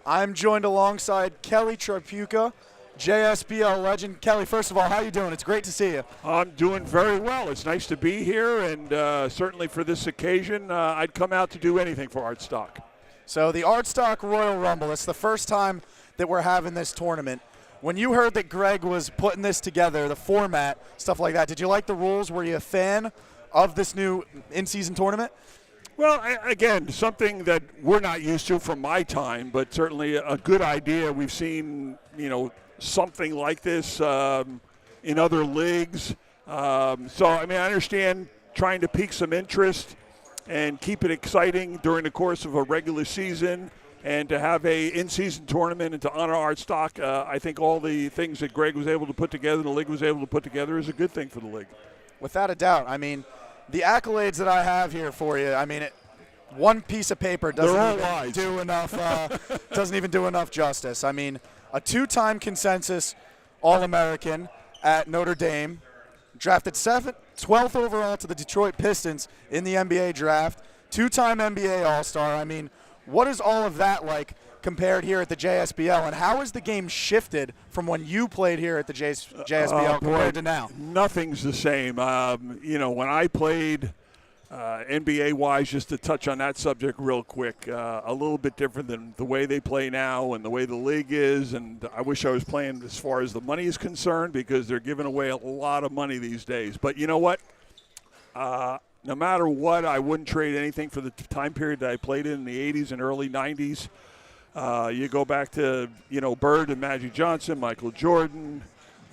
I'm joined alongside Kelly Trapuka, JSBL legend. Kelly, first of all, how you doing? It's great to see you. I'm doing very well. It's nice to be here, and certainly for this occasion, I'd come out to do anything for Artstock. So the Artstock Royal Rumble, it's the first time that we're having this tournament. When you heard that Greg was putting this together, the format, stuff like that, did you like the rules? Were you a fan of this new in-season tournament? Well, again, something that we're not used to from my time, but certainly a good idea. We've seen, something like this in other leagues. I understand trying to pique some interest and keep it exciting during the course of a regular season, and to have a in-season tournament and to honor Artstock. I think all the things that Greg was able to put together, the league was able to put together, is a good thing for the league. Without a doubt. I mean, the accolades that I have here for you, one piece of paper doesn't even do enough justice. I mean, a two-time consensus All-American at Notre Dame, drafted 12th overall to the Detroit Pistons in the NBA draft, two-time NBA All-Star. I mean, what is all of that like compared here at the JSBL, and how has the game shifted from when you played here at the JSBL compared to now? Nothing's the same. When I played NBA-wise, just to touch on that subject real quick, a little bit different than the way they play now and the way the league is, and I wish I was playing as far as the money is concerned, because they're giving away a lot of money these days. But you know what? No matter what, I wouldn't trade anything for the time period that I played in the 80s and early 90s. You go back to, Bird and Magic Johnson, Michael Jordan,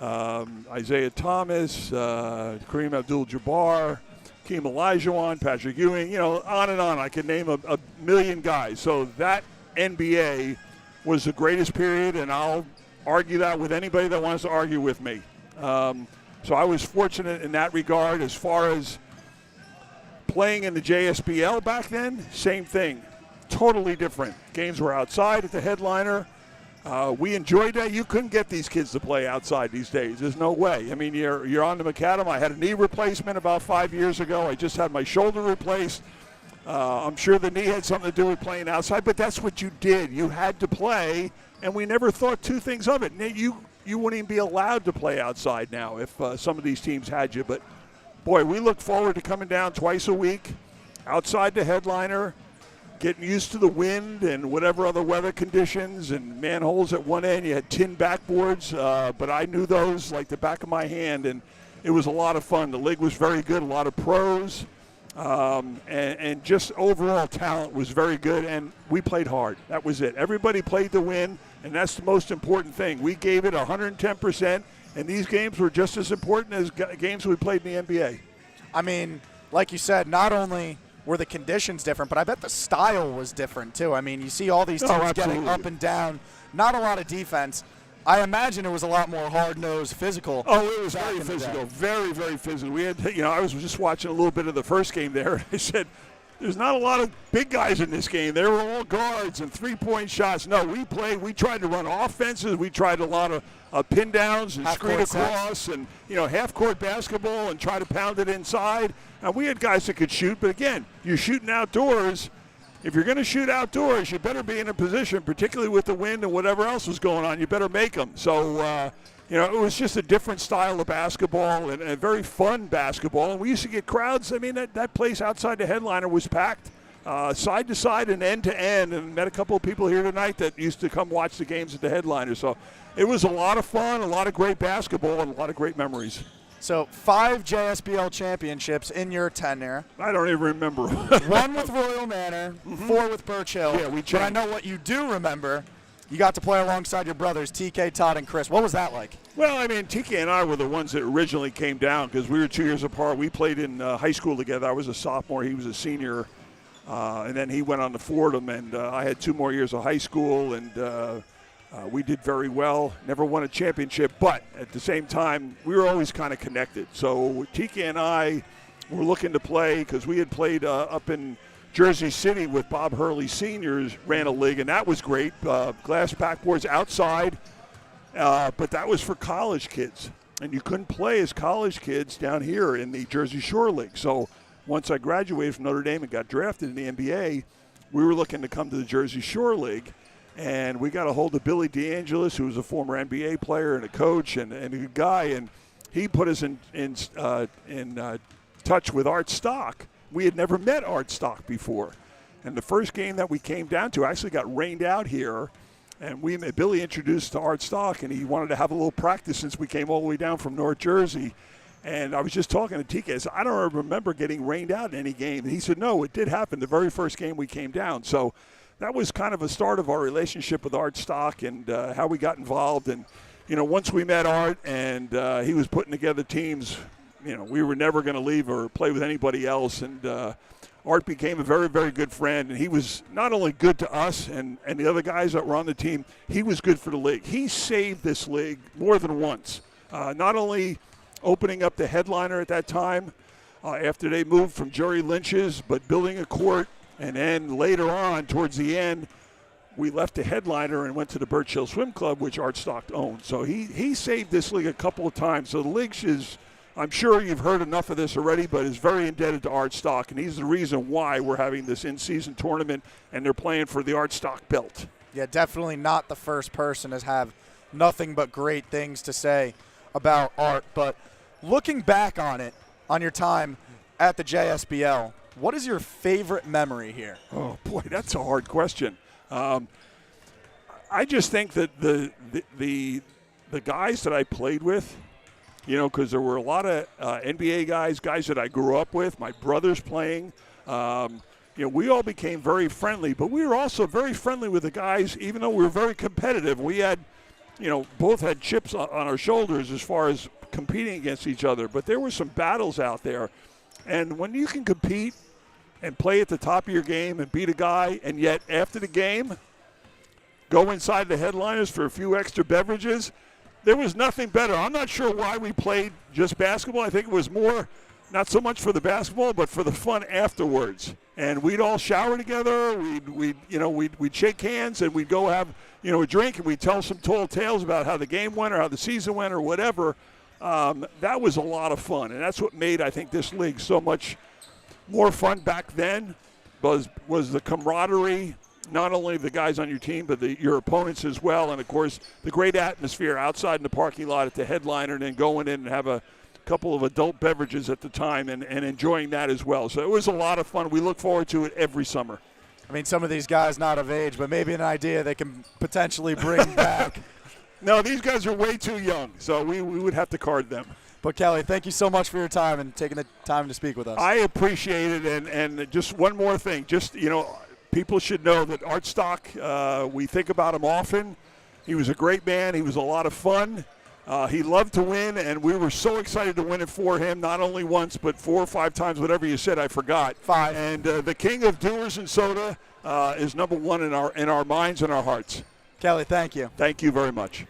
Isaiah Thomas, Kareem Abdul-Jabbar, Hakeem Olajuwon, Patrick Ewing, on and on. I could name a million guys. So that NBA was the greatest period, and I'll argue that with anybody that wants to argue with me. So I was fortunate in that regard. As far as playing in the JSBL back then, same thing. Totally different. Games were outside at the headliner. We enjoyed that. You couldn't get these kids to play outside these days. There's no way. I mean, you're on the macadam. I had a knee replacement about 5 years ago. I just had my shoulder replaced. I'm sure the knee had something to do with playing outside, but that's what you did. You had to play, and we never thought two things of it. You wouldn't even be allowed to play outside now if some of these teams had you. But, boy, we look forward to coming down twice a week outside the headliner, getting used to the wind and whatever other weather conditions, and manholes at one end. You had tin backboards, but I knew those like the back of my hand, and it was a lot of fun. The league was very good, a lot of pros, and just overall talent was very good, and we played hard. That was it. Everybody played to win, and that's the most important thing. We gave it 110%, and these games were just as important as games we played in the NBA. I mean, like you said, not only were the conditions different, but I bet the style was different too. I mean, you see all these teams getting up and down, not a lot of defense. I imagine it was a lot more hard-nosed, physical. Oh, it was very physical, very, very physical. We had, I was just watching a little bit of the first game there. I said, there's not a lot of big guys in this game. They were all guards and three-point shots. No, we tried to run offenses. We tried a lot of pin downs and screen across and, half-court basketball and try to pound it inside. And we had guys that could shoot, but again, you're shooting outdoors. If you're going to shoot outdoors, you better be in a position, particularly with the wind and whatever else was going on, you better make them. So, it was just a different style of basketball and a very fun basketball. And we used to get crowds. I mean, that place outside the headliner was packed side to side and end to end, and met a couple of people here tonight that used to come watch the games at the headliner. So it was a lot of fun, a lot of great basketball, and a lot of great memories. So 5 JSBL championships in your tenure. I don't even remember. 1 with Royal Manor, 4 with Birch Hill. Yeah, but I know what you do remember. You got to play alongside your brothers, TK, Todd, and Chris. What was that like? Well, I mean, TK and I were the ones that originally came down because we were 2 years apart. We played in high school together. I was a sophomore. He was a senior. And then he went on to Fordham, and I had 2 more years of high school, and we did very well. Never won a championship, but at the same time, we were always kind of connected. So TK and I were looking to play because we had played up in Jersey City with Bob Hurley Seniors, ran a league, and that was great. Glass backboards outside, but that was for college kids. And you couldn't play as college kids down here in the Jersey Shore League. So once I graduated from Notre Dame and got drafted in the NBA, we were looking to come to the Jersey Shore League. and we got a hold of Billy DeAngelis, who was a former NBA player and a coach and a good guy, and he put us in touch with Art Stock. We had never met Art Stock before, and the first game that we came down to actually got rained out here, and Billy introduced to Art Stock, and he wanted to have a little practice since we came all the way down from North Jersey. And I was just talking to TK. I said, I don't remember getting rained out in any game. And he said, no, it did happen the very first game we came down. So that was kind of a start of our relationship with Art Stock and how we got involved. And, once we met Art and he was putting together teams, we were never going to leave or play with anybody else. And Art became a very, very good friend. And he was not only good to us and the other guys that were on the team, he was good for the league. He saved this league more than once. Not only opening up the headliner at that time after they moved from Jerry Lynch's, but building a court. And then later on, towards the end, we left the headliner and went to the Birch Hill Swim Club, which Art Stock owned. So he saved this league a couple of times. So the league is, I'm sure you've heard enough of this already, but is very indebted to Art Stock. And he's the reason why we're having this in-season tournament and they're playing for the Art Stock belt. Yeah, definitely not the first person to have nothing but great things to say about Art. But looking back on it, on your time at the JSBL, what is your favorite memory here? Oh, boy, that's a hard question. I just think that the guys that I played with, because there were a lot of NBA guys that I grew up with, my brothers playing, we all became very friendly, but we were also very friendly with the guys, even though we were very competitive. We had, both had chips on our shoulders as far as competing against each other, but there were some battles out there. And when you can compete and play at the top of your game and beat a guy, and yet after the game, go inside the headliners for a few extra beverages, there was nothing better. I'm not sure why we played just basketball. I think it was more, not so much for the basketball, but for the fun afterwards. And we'd all shower together. We'd shake hands and we'd go have, a drink, and we'd tell some tall tales about how the game went or how the season went or whatever. That was a lot of fun, and that's what made, I think, this league so much more fun back then was the camaraderie, not only the guys on your team, but your opponents as well, and, of course, the great atmosphere outside in the parking lot at the headliner and then going in and have a couple of adult beverages at the time and enjoying that as well. So it was a lot of fun. We look forward to it every summer. I mean, some of these guys not of age, but maybe an idea they can potentially bring back. No, these guys are way too young, so we would have to card them. But, Kelly, thank you so much for your time and taking the time to speak with us. I appreciate it, and just one more thing. Just, people should know that Art Stock, we think about him often. He was a great man. He was a lot of fun. He loved to win, and we were so excited to win it for him, not only once, but 4 or 5 times, whatever you said, I forgot. 5. And the king of doers and soda is number one in our minds and our hearts. Kelly, thank you. Thank you very much.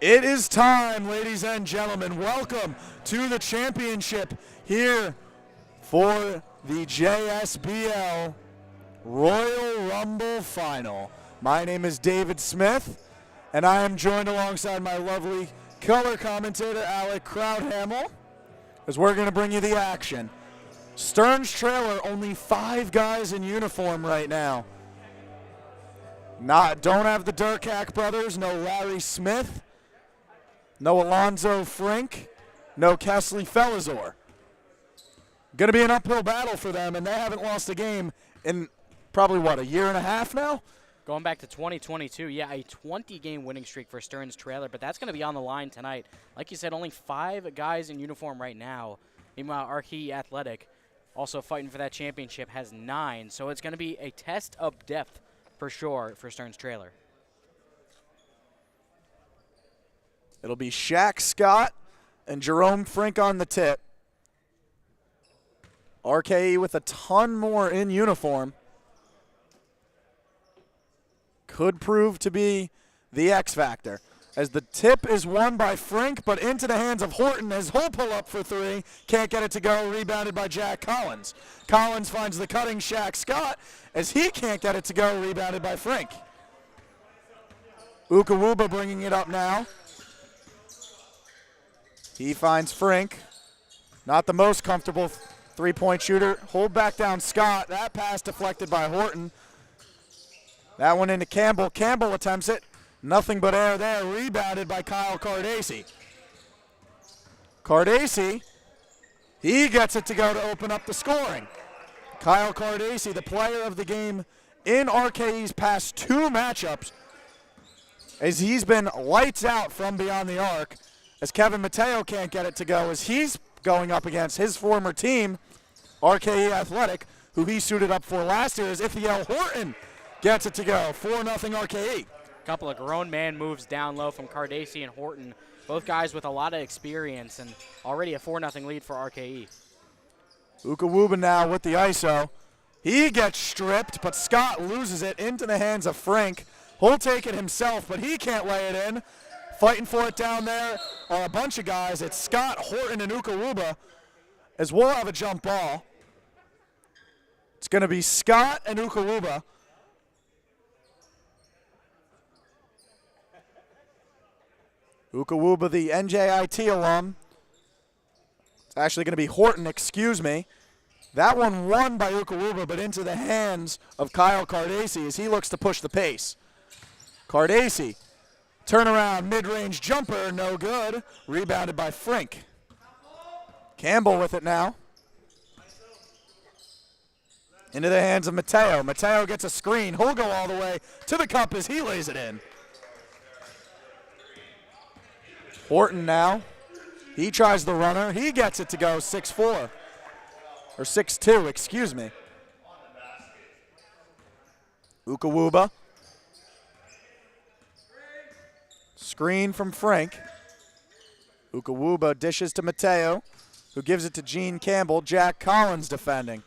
It is time, ladies and gentlemen. Welcome to the championship here for the JSBL Royal Rumble Final. My name is David Smith, and I am joined alongside my lovely color commentator, Alec Crowdhamel, as we're going to bring you the action. Stearns trailer, only 5 guys in uniform right now. Don't have the Durkak brothers, no Larry Smith, no Alonzo Frink, no Kesley Felizor. Going to be an uphill battle for them, and they haven't lost a game in probably, a year and a half now? Going back to 2022, yeah, a 20-game winning streak for Stearns trailer, but that's going to be on the line tonight. Like you said, only 5 guys in uniform right now. Meanwhile, RKE Athletic, also fighting for that championship, has 9. So it's going to be a test of depth for sure for Stearns trailer. It'll be Shaq Scott and Jerome Frink on the tip. RKE with a ton more in uniform. Could prove to be the X factor. As the tip is won by Frink, but into the hands of Horton as he'll pull up for 3. Can't get it to go, rebounded by Jack Collins. Collins finds the cutting Shaq Scott as he can't get it to go, rebounded by Frink. Ukawuba bringing it up now. He finds Frink. Not the most comfortable three-point shooter. Hold back down Scott. That pass deflected by Horton. That one into Campbell. Campbell attempts it. Nothing but air there. Rebounded by Kyle Cardacey. Cardacey, he gets it to go to open up the scoring. Kyle Cardacey, the player of the game in RKE's past 2 matchups, as he's been lights out from beyond the arc, as Kevin Mateo can't get it to go, as he's going up against his former team, RKE Athletic, who he suited up for last year, as Ithiel Horton gets it to go. 4-0 RKE. A couple of grown man moves down low from Cardacey and Horton. Both guys with a lot of experience and already a 4-0 lead for RKE. Ukawuba now with the ISO. He gets stripped, but Scott loses it into the hands of Frink. He'll take it himself, but he can't lay it in. Fighting for it down there are a bunch of guys. It's Scott, Horton, and Ukawuba, as we'll have a jump ball. It's going to be Scott and Ukawuba. Ukawuba, the NJIT alum. It's actually going to be Horton, excuse me. That one won by Ukawuba, but into the hands of Kyle Cardacey as he looks to push the pace. Cardacey, turnaround, mid-range jumper, no good. Rebounded by Frink. Campbell with it now. Into the hands of Mateo. Mateo gets a screen. He'll go all the way to the cup as he lays it in. Horton now. He tries the runner. He gets it to go 6-4. Or 6-2, excuse me. Ukawuba. Screen from Frink. Ukawuba dishes to Mateo, who gives it to Gene Campbell. Jack Collins defending.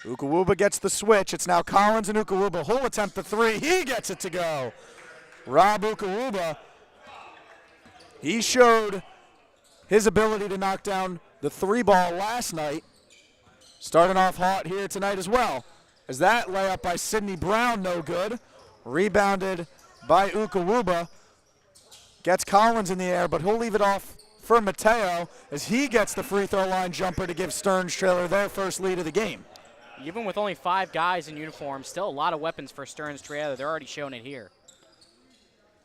Ukawuba gets the switch. It's now Collins and Ukawuba. He'll attempt the 3. He gets it to go. Rob Ukawuba, he showed his ability to knock down the 3-ball last night. Starting off hot here tonight as well. As that layup by Sidney Brown, no good. Rebounded by Ukawuba. Gets Collins in the air, but he'll leave it off for Mateo as he gets the free throw line jumper to give Stearns trailer their first lead of the game. Even with only 5 guys in uniform, still a lot of weapons for Stearns trailer. They're already showing it here.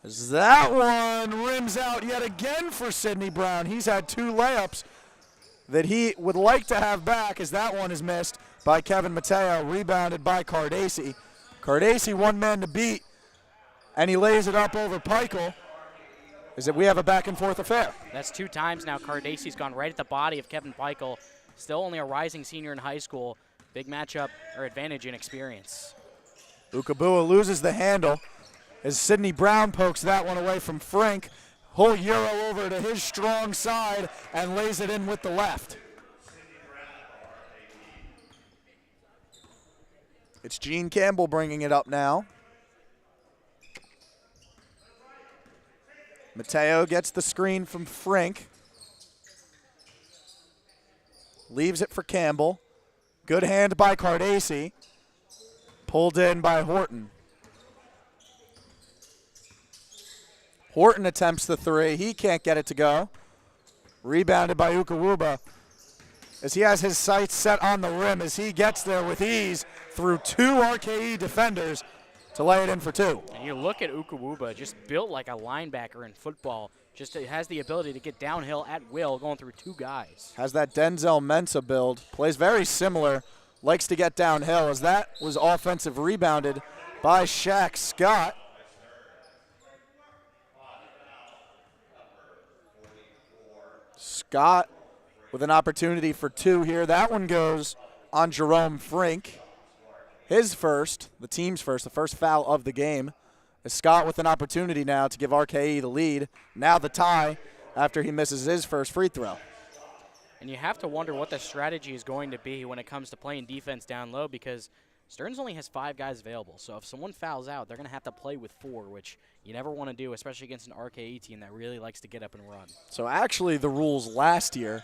As that one rims out yet again for Sidney Brown. He's had 2 layups that he would like to have back, as that one is missed by Kevin Mateo, rebounded by Cardacey. Cardacey, one man to beat, and he lays it up over Peichel. Is that we have a back-and-forth affair. That's 2 times now. Cardacey's gone right at the body of Kevin Peichel. Still only a rising senior in high school. Big matchup or advantage in experience. Ukawuba loses the handle as Sidney Brown pokes that one away from Frink. Whole Euro over to his strong side and lays it in with the left. It's Gene Campbell bringing it up now. Mateo gets the screen from Frink. Leaves it for Campbell. Good hand by Cardacci. Pulled in by Horton. Horton attempts the three. He can't get it to go. Rebounded by Ukawuba as he has his sights set on the rim as he gets there with ease through two RKE defenders to lay it in for two. And you look at Ukawuba, just built like a linebacker in football. Just has the ability to get downhill at will, going through two guys. Has that Denzel Mensa build. Plays very similar. Likes to get downhill as that was offensive rebounded by Shaq Scott. Scott with an opportunity for two here. That one goes on Jerome Frink. His first, the team's first, the first foul of the game. As Scott with an opportunity now to give RKE the lead. Now the tie after he misses his first free throw. And you have to wonder what the strategy is going to be when it comes to playing defense down low, because Stearns only has 5 guys available. So if someone fouls out, they're going to have to play with 4, which you never want to do, especially against an RKE team that really likes to get up and run. So actually the rules last year,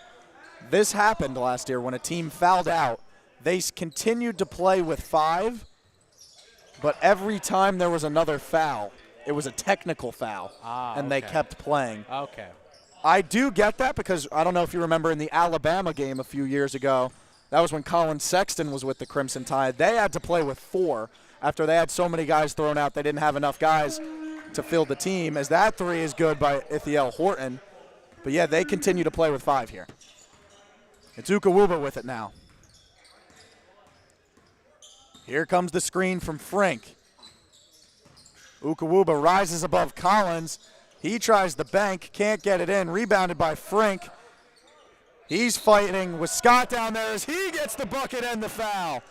this happened last year when a team fouled out. They continued to play with 5, but every time there was another foul, it was a technical foul, and they kept playing. Okay. I do get that because I don't know if you remember in the Alabama game a few years ago, that was when Colin Sexton was with the Crimson Tide. They had to play with 4 after they had so many guys thrown out. They didn't have enough guys to field the team, as that 3 is good by Ithiel Horton. But, yeah, they continue to play with 5 here. It's Ukawuba with it now. Here comes the screen from Frink. Ukawuba rises above Collins. He tries the bank, can't get it in. Rebounded by Frink. He's fighting with Scott down there as he gets the bucket and the foul.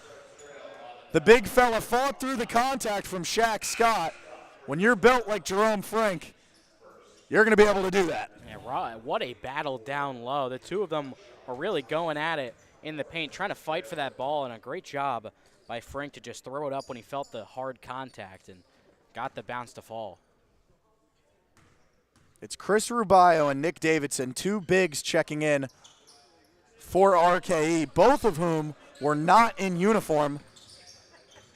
The big fella fought through the contact from Shaq Scott. When you're built like Jerome Frink, you're going to be able to do that. Yeah, what a battle down low. The two of them are really going at it in the paint, trying to fight for that ball, and a great job by Frink to just throw it up when he felt the hard contact and got the bounce to fall. It's Chris Rubio and Nick Davidson, 2 bigs checking in for RKE, both of whom were not in uniform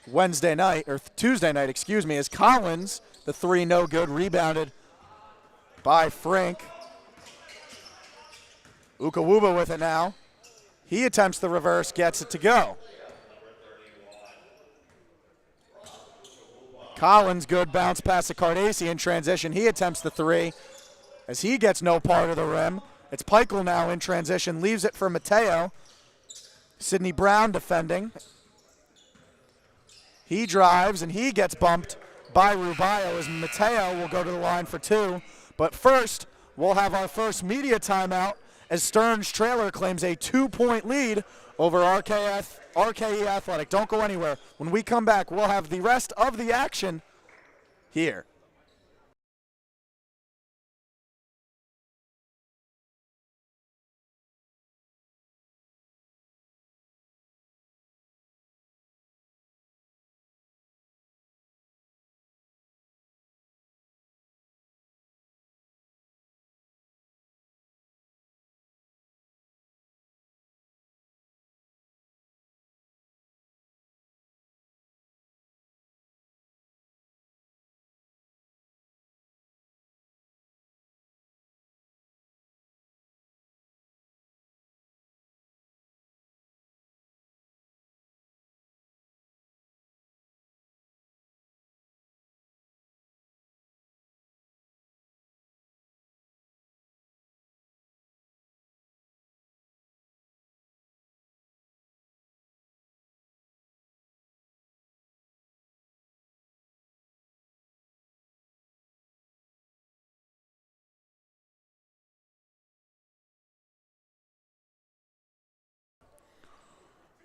Tuesday night, as Collins, the 3 no good, rebounded by Frink. Ukawuba with it now. He attempts the reverse, gets it to go. Collins, good bounce pass to Cardacci in transition. He attempts the 3 as he gets no part of the rim. It's Peichel now in transition, leaves it for Mateo. Sidney Brown defending. He drives and he gets bumped by Rubio as Mateo will go to the line for 2. But first, we'll have our first media timeout as Stearns Trailer claims a 2-point lead over RKE Athletic. Don't go anywhere. When we come back, we'll have the rest of the action here.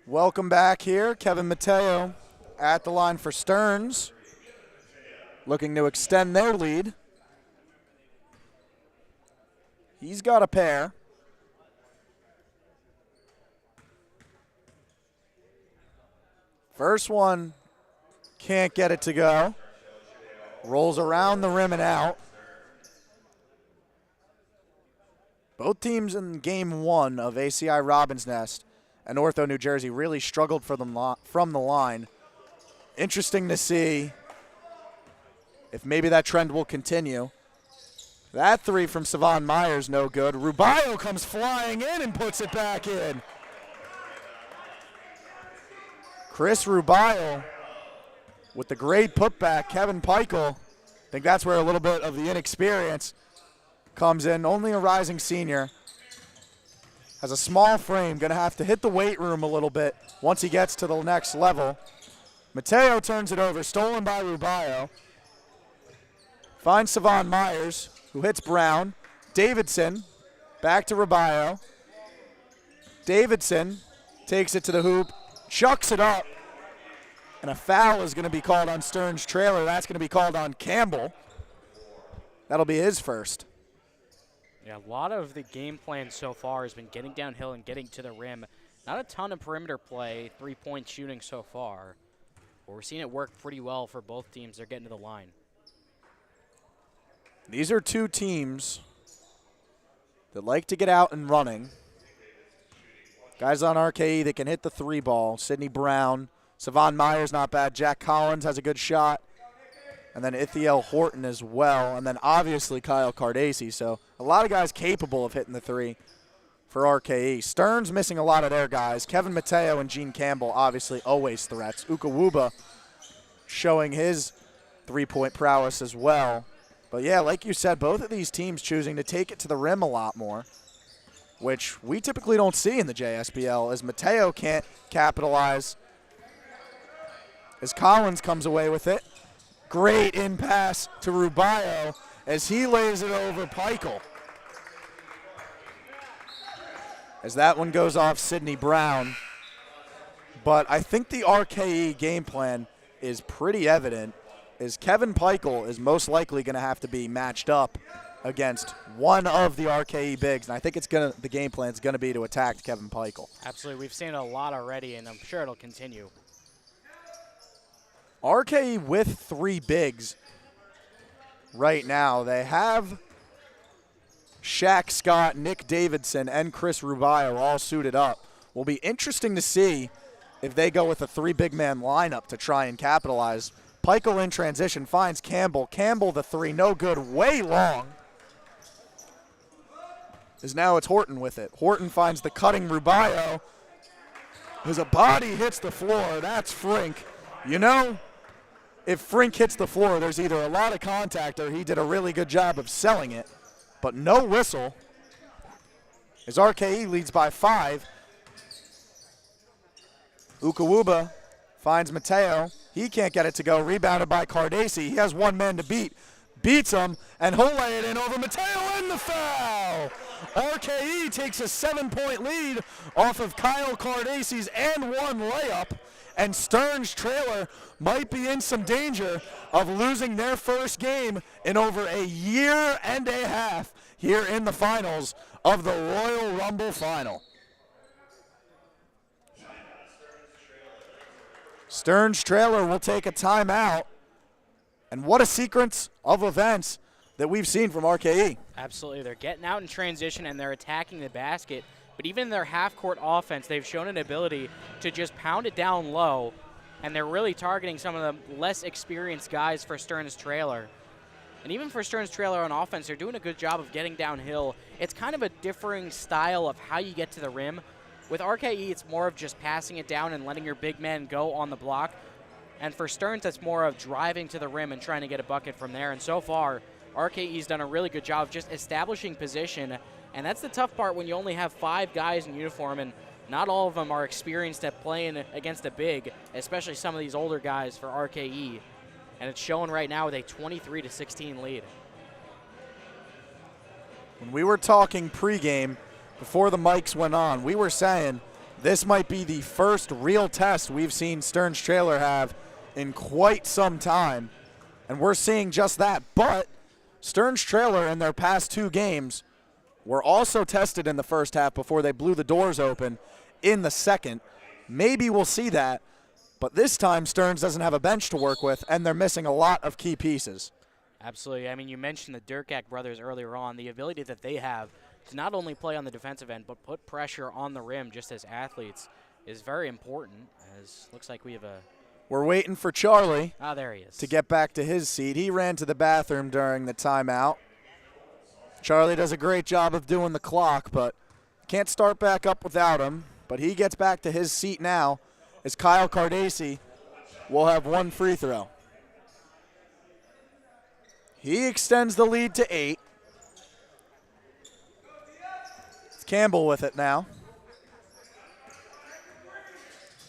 Welcome back here. Kevin Mateo at the line for Stearns, looking to extend their lead. He's got a pair. First one, can't get it to go. Rolls around the rim and out. Both teams in Game 1 of ACI Robins Nest and Ortho, New Jersey really struggled from the line. Interesting to see if maybe that trend will continue. That three from Savon Myers, no good. Rubio comes flying in and puts it back in. Chris Rubio with the great putback. Kevin Peichel, I think that's where a little bit of the inexperience comes in. Only a rising senior. Has a small frame, gonna have to hit the weight room a little bit once he gets to the next level. Mateo turns it over, stolen by Rubio. Finds Savon Myers, who hits Brown. Davidson, back to Rubio. Davidson takes it to the hoop, chucks it up, and a foul is gonna be called on Stearns' trailer. That's gonna be called on Campbell. That'll be his first. Yeah, a lot of the game plan so far has been getting downhill and getting to the rim. Not a ton of perimeter play, three-point shooting so far. But we're seeing it work pretty well for both teams. They're getting to the line. These are two teams that like to get out and running. Guys on RKE that can hit the three ball. Sidney Brown, Savon Myers, not bad. Jack Collins has a good shot. And then Ithiel Horton as well. And then obviously Kyle Cardace. So a lot of guys capable of hitting the three for RKE. Stearns missing a lot of their guys. Kevin Mateo and Gene Campbell obviously always threats. Ukawuba showing his three-point prowess as well. But yeah, like you said, both of these teams choosing to take it to the rim a lot more, which we typically don't see in the JSBL, as Mateo can't capitalize as Collins comes away with it. Great in pass to Rubio as he lays it over Peichel. As that one goes off Sidney Brown. But I think the RKE game plan is pretty evident, as Kevin Peichel is most likely going to have to be matched up against one of the RKE bigs. And I think the game plan is going to be to attack Kevin Peichel. Absolutely. We've seen it a lot already, and I'm sure it'll continue. RKE with three bigs right now. They have Shaq Scott, Nick Davidson, and Chris Rubio all suited up. Will be interesting to see if they go with a three big man lineup to try and capitalize. Peichel in transition finds Campbell. Campbell the three, no good, way long. As now it's Horton with it. Horton finds the cutting Rubio. As a body hits the floor, that's Frink. You know, if Frink hits the floor, there's either a lot of contact or he did a really good job of selling it. But no whistle, as RKE leads by 5. Ukawuba finds Mateo. He can't get it to go. Rebounded by Cardace. He has one man to beat. Beats him, and he'll lay it in over Mateo, and the foul! RKE takes a 7-point lead off of Kyle Cardace's and one layup. And Stearns' trailer might be in some danger of losing their first game in over a year and a half here in the finals of the Royal Rumble Final. Stearns' trailer will take a timeout. And what a sequence of events that we've seen from RKE. Absolutely. They're getting out in transition, and they're attacking the basket. But even in their half-court offense, they've shown an ability to just pound it down low, and they're really targeting some of the less experienced guys for Stearns' trailer. And even for Stearns' trailer on offense, they're doing a good job of getting downhill. It's kind of a differing style of how you get to the rim. With RKE, it's more of just passing it down and letting your big man go on the block. And for Stearns, that's more of driving to the rim and trying to get a bucket from there. And so far, RKE's done a really good job of just establishing position. And that's the tough part when you only have 5 guys in uniform, and not all of them are experienced at playing against a big, especially some of these older guys for RKE. And it's showing right now with a 23-16 lead. When we were talking pregame, before the mics went on, we were saying this might be the first real test we've seen Stearns' trailer have in quite some time. And we're seeing just that. But Stearns' trailer in their past 2 games were also tested in the first half before they blew the doors open in the second. Maybe we'll see that, but this time Stearns doesn't have a bench to work with, and they're missing a lot of key pieces. Absolutely. I mean, you mentioned the Durkak brothers earlier on, the ability that they have to not only play on the defensive end, but put pressure on the rim just as athletes is very important, as looks like we have a... We're waiting for Charlie there he is. to get back to his seat. He ran to the bathroom during the timeout. Charlie does a great job of doing the clock, but can't start back up without him. But he gets back to his seat now as Kyle Cardesi will have one free throw. He extends the lead to 8. It's Campbell with it now.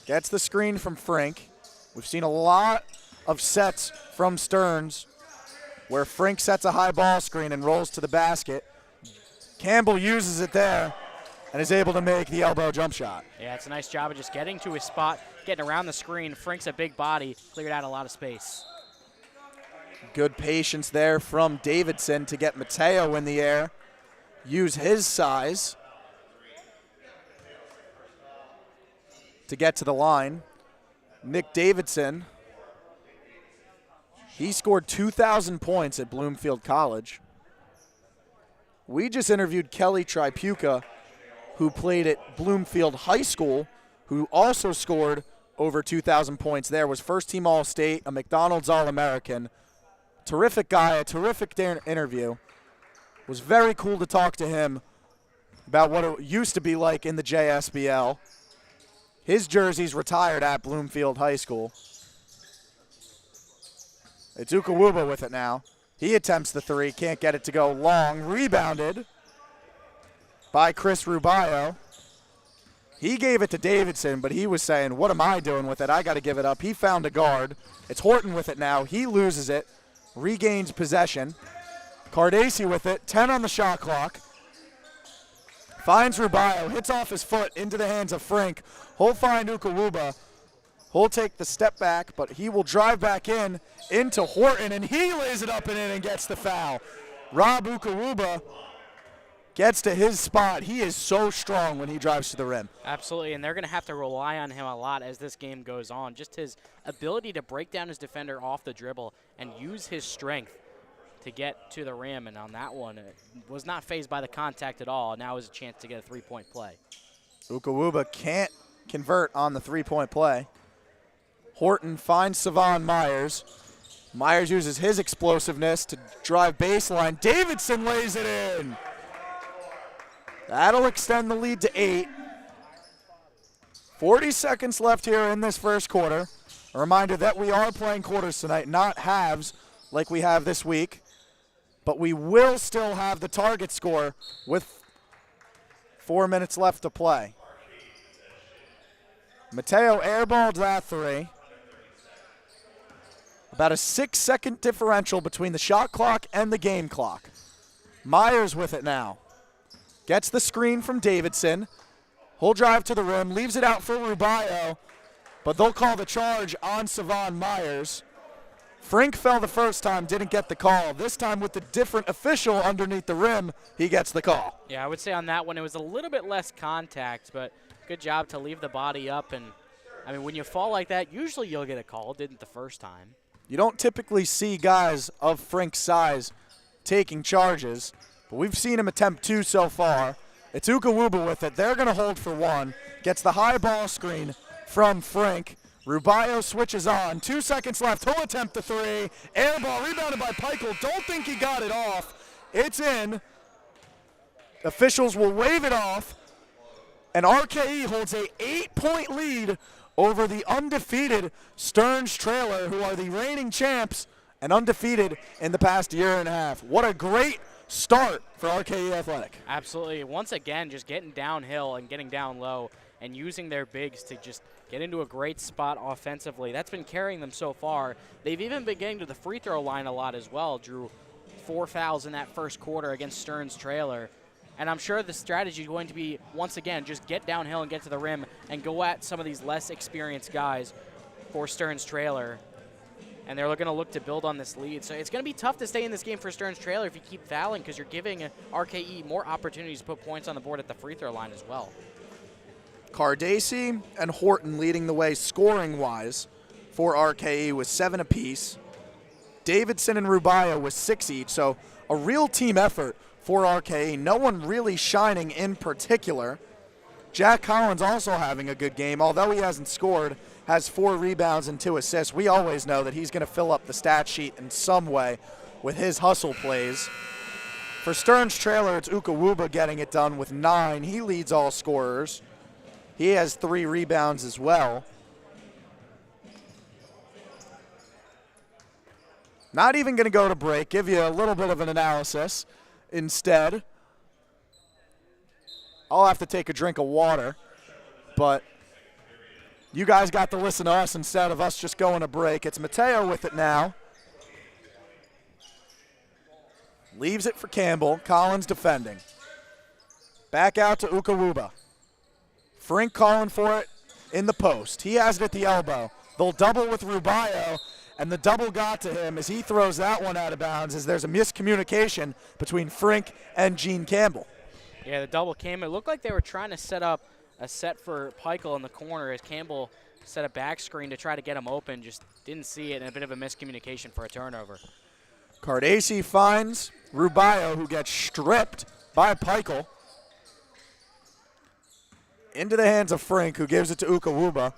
Gets the screen from Frink. We've seen a lot of sets from Stearns where Frink sets a high ball screen and rolls to the basket. Campbell uses it there and is able to make the elbow jump shot. Yeah, it's a nice job of just getting to his spot, getting around the screen. Frink's a big body, cleared out a lot of space. Good patience there from Davidson to get Mateo in the air. Use his size to get to the line. Nick Davidson, he scored 2,000 points at Bloomfield College. We just interviewed Kelly Tripucka, who played at Bloomfield High School, who also scored over 2,000 points there, was first-team All-State, a McDonald's All-American. Terrific guy, a terrific interview. It was very cool to talk to him about what it used to be like in the JSBL. His jersey's retired at Bloomfield High School. It's Ukawuba with it now. He attempts the three, can't get it to go long. Rebounded by Chris Rubio. He gave it to Davidson, but he was saying, what am I doing with it? I got to give it up. He found a guard. It's Horton with it now. He loses it, regains possession. Cardesi with it, 10 on the shot clock. Finds Rubio, hits off his foot into the hands of Frink. He'll find Ukawuba. He'll take the step back, but he will drive back into Horton, and he lays it up and in and gets the foul. Rob Ukawuba gets to his spot. He is so strong when he drives to the rim. Absolutely, and they're going to have to rely on him a lot as this game goes on. Just his ability to break down his defender off the dribble and use his strength to get to the rim, and on that one, was not fazed by the contact at all. Now is a chance to get a three-point play. Ukawuba can't convert on the three-point play. Horton finds Savon Myers. Myers uses his explosiveness to drive baseline. Davidson lays it in. That'll extend the lead to 8. 40 seconds left here in this first quarter. A reminder that we are playing quarters tonight, not halves like we have this week. But we will still have the target score with 4 minutes left to play. Mateo airballed that three. About a 6-second differential between the shot clock and the game clock. Myers with it now. Gets the screen from Davidson. He'll drive to the rim, leaves it out for Rubio, but they'll call the charge on Savon Myers. Frink fell the first time, didn't get the call. This time with the different official underneath the rim, he gets the call. Yeah, I would say on that one it was a little bit less contact, but good job to leave the body up. And, I mean, when you fall like that, usually you'll get a call. Didn't the first time. You don't typically see guys of Frink's size taking charges, but we've seen him attempt 2 so far. It's Ukawuba with it. They're going to hold for 1. Gets the high ball screen from Frink. Rubio switches on. 2 seconds left. He'll attempt the 3. Air ball rebounded by Peichel. Don't think he got it off. It's in. Officials will wave it off. And RKE holds a 8-point lead over the undefeated Stearns Trailer, who are the reigning champs and undefeated in the past year and a half. What a great start for RKE Athletic. Absolutely. Once again, just getting downhill and getting down low and using their bigs to just get into a great spot offensively. That's been carrying them so far. They've even been getting to the free throw line a lot as well. Drew 4 fouls in that first quarter against Stearns Trailer. And I'm sure the strategy is going to be, once again, just get downhill and get to the rim and go at some of these less experienced guys for Stearns Trailer. And they're going to look to build on this lead. So it's going to be tough to stay in this game for Stearns Trailer if you keep fouling, because you're giving RKE more opportunities to put points on the board at the free throw line as well. Cardesi and Horton leading the way scoring-wise for RKE with 7 apiece. Davidson and Rubio with 6 each, so a real team effort for RKE. No one really shining in particular. Jack Collins also having a good game, although he hasn't scored, has 4 rebounds and 2 assists. We always know that he's going to fill up the stat sheet in some way with his hustle plays. For Stearns Trailer, it's Ukawuba getting it done with 9. He leads all scorers. He has 3 rebounds as well. Not even going to go to break, give you a little bit of an analysis instead. I'll have to take a drink of water, but you guys got to listen to us instead of us just going to break. It's Mateo with it now. Leaves it for Campbell. Collins defending. Back out to Ukawuba. Frink calling for it in the post. He has it at the elbow. They'll double with Rubio, and the double got to him as he throws that one out of bounds as there's a miscommunication between Frink and Gene Campbell. Yeah, the double came. It looked like they were trying to set up a set for Peichel in the corner as Campbell set a back screen to try to get him open. Just didn't see it, and a bit of a miscommunication for a turnover. Cardace finds Rubio, who gets stripped by Peichel. Into the hands of Frink, who gives it to Ukawuba.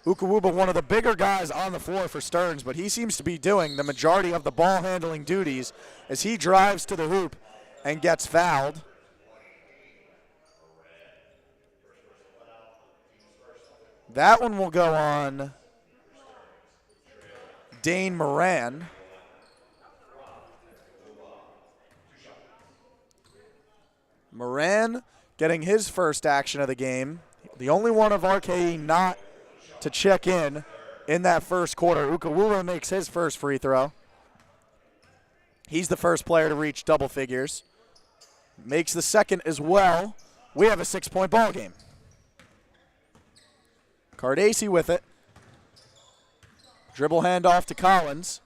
Ukawuba, one of the bigger guys on the floor for Stearns, but he seems to be doing the majority of the ball handling duties as he drives to the hoop and gets fouled. That one will go on Dane Moran. Moran getting his first action of the game. The only one of RKE not to check in that first quarter. Ukawuba makes his first free throw. He's the first player to reach double figures. Makes the second as well. We have a 6-point ball game. Cardace with it. Dribble handoff to Collins.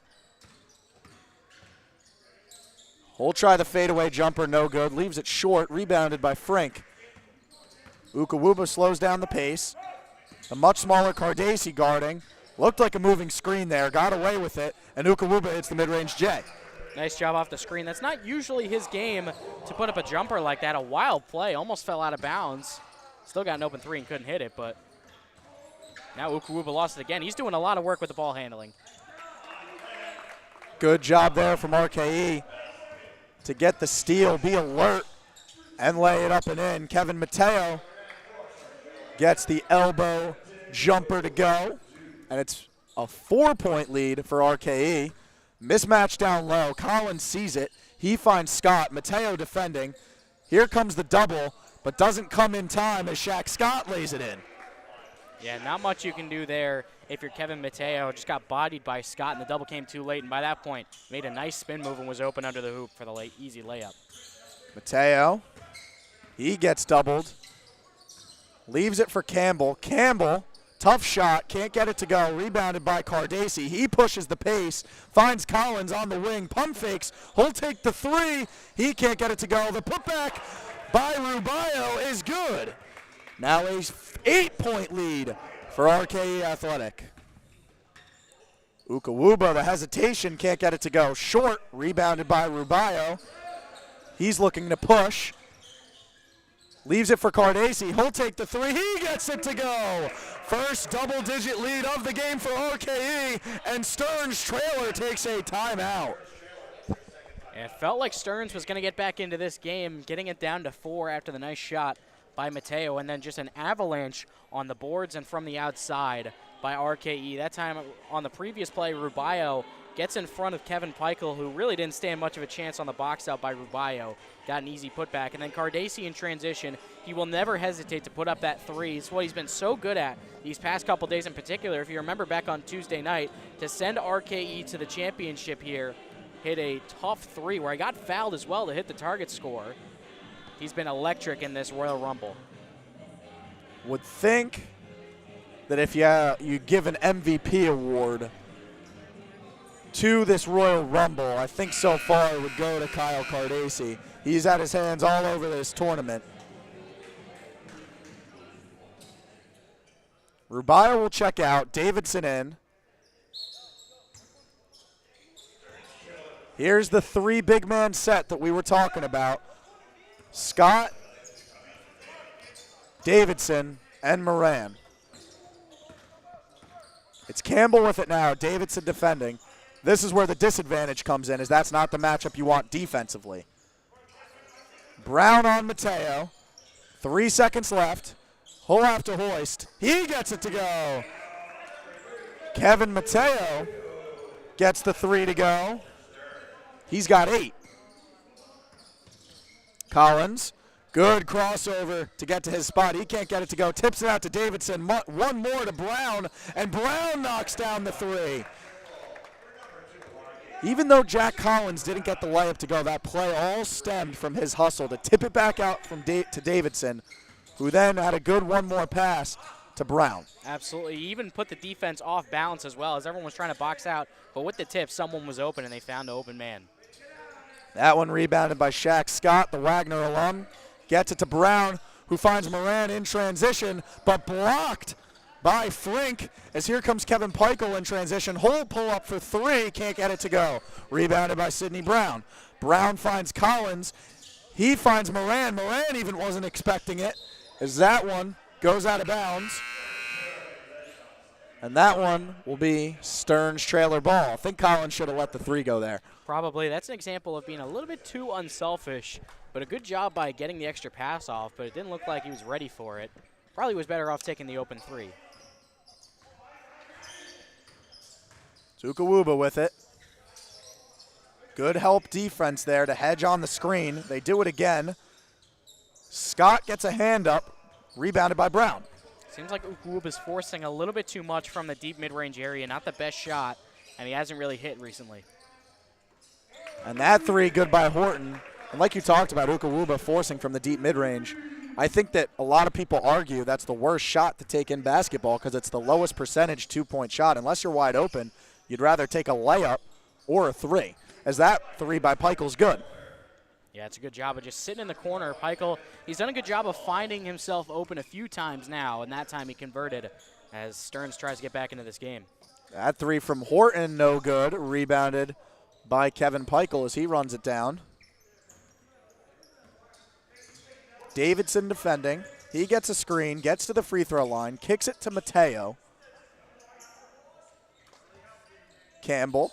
He'll try the fadeaway jumper, no good. Leaves it short, rebounded by Frink. Ukawuba slows down the pace. The much smaller Cardace guarding. Looked like a moving screen there, got away with it, and Ukawuba hits the mid-range J. Nice job off the screen. That's not usually his game to put up a jumper like that. A wild play, almost fell out of bounds. Still got an open 3 and couldn't hit it, but now Ukawuba lost it again. He's doing a lot of work with the ball handling. Good job there from RKE to get the steal, be alert, and lay it up and in. Kevin Mateo gets the elbow jumper to go, and it's a 4-point lead for RKE. Mismatch down low. Collins sees it. He finds Scott. Mateo defending. Here comes the double, but doesn't come in time as Shaq Scott lays it in. Yeah, not much you can do there if you're Kevin Mateo. Just got bodied by Scott, and the double came too late, and by that point, made a nice spin move and was open under the hoop for the easy layup. Mateo, he gets doubled. Leaves it for Campbell. Campbell, tough shot, can't get it to go. Rebounded by Cardace. He pushes the pace, finds Collins on the wing, pump fakes. He'll take the 3. He can't get it to go. The putback by Rubio is good. Now a 8-point lead for RKE Athletic. Ukawuba, the hesitation, can't get it to go. Short, rebounded by Rubio. He's looking to push. Leaves it for Cardace. He'll take the 3. He gets it to go. First double-digit lead of the game for RKE, and Stearns Trailer takes a timeout. It felt like Stearns was going to get back into this game, getting it down to 4 after the nice shot by Mateo, and then just an avalanche on the boards and from the outside by RKE. That time on the previous play, Rubio gets in front of Kevin Peichel, who really didn't stand much of a chance on the box out by Rubio. Got an easy putback. And then Cardace in transition, he will never hesitate to put up that 3. It's what he's been so good at these past couple days in particular. If you remember back on Tuesday night, to send RKE to the championship here, hit a tough 3 where he got fouled as well to hit the target score. He's been electric in this Royal Rumble. Would think that if you give an MVP award to this Royal Rumble, I think so far it would go to Kyle Cardace. He's had his hands all over this tournament. Rubio will check out. Davidson in. Here's the 3 big man set that we were talking about. Scott, Davidson, and Moran. It's Campbell with it now, Davidson defending. This is where the disadvantage comes in, as that's not the matchup you want defensively. Brown on Mateo. 3 seconds left. He'll have to hoist. He gets it to go. Kevin Mateo gets the 3 to go. He's got 8. Collins, good crossover to get to his spot. He can't get it to go. Tips it out to Davidson. One more to Brown, and Brown knocks down the 3. Even though Jack Collins didn't get the layup to go, that play all stemmed from his hustle to tip it back out from to Davidson, who then had a good one more pass to Brown. Absolutely. He even put the defense off balance as well, as everyone was trying to box out. But with the tip, someone was open, and they found an open man. That one rebounded by Shaq Scott, the Wagner alum. Gets it to Brown, who finds Moran in transition, but blocked by Frink, as here comes Kevin Peichel in transition. He'll pull up for 3, can't get it to go. Rebounded by Sidney Brown. Brown finds Collins. He finds Moran. Moran even wasn't expecting it, as that one goes out of bounds. And that one will be Stern's trailer ball. I think Collins should have let the 3 go there. Probably. That's an example of being a little bit too unselfish, but a good job by getting the extra pass off, but it didn't look like he was ready for it. Probably was better off taking the open 3. Zukawuba with it. Good help defense there to hedge on the screen. They do it again. Scott gets a hand up, rebounded by Brown. Seems like Ukuwuba is forcing a little bit too much from the deep mid-range area. Not the best shot, and he hasn't really hit recently. And that 3 good by Horton. And like you talked about, Ukuwuba forcing from the deep mid-range. I think that a lot of people argue that's the worst shot to take in basketball because it's the lowest percentage 2-point shot. Unless you're wide open, you'd rather take a layup or a 3, as that 3 by Peichel's good. Yeah, it's a good job of just sitting in the corner. Peichel, he's done a good job of finding himself open a few times now, and that time he converted as Stearns tries to get back into this game. That 3 from Horton, no good. Rebounded by Kevin Peichel as he runs it down. Davidson defending. He gets a screen, gets to the free throw line, kicks it to Mateo. Campbell.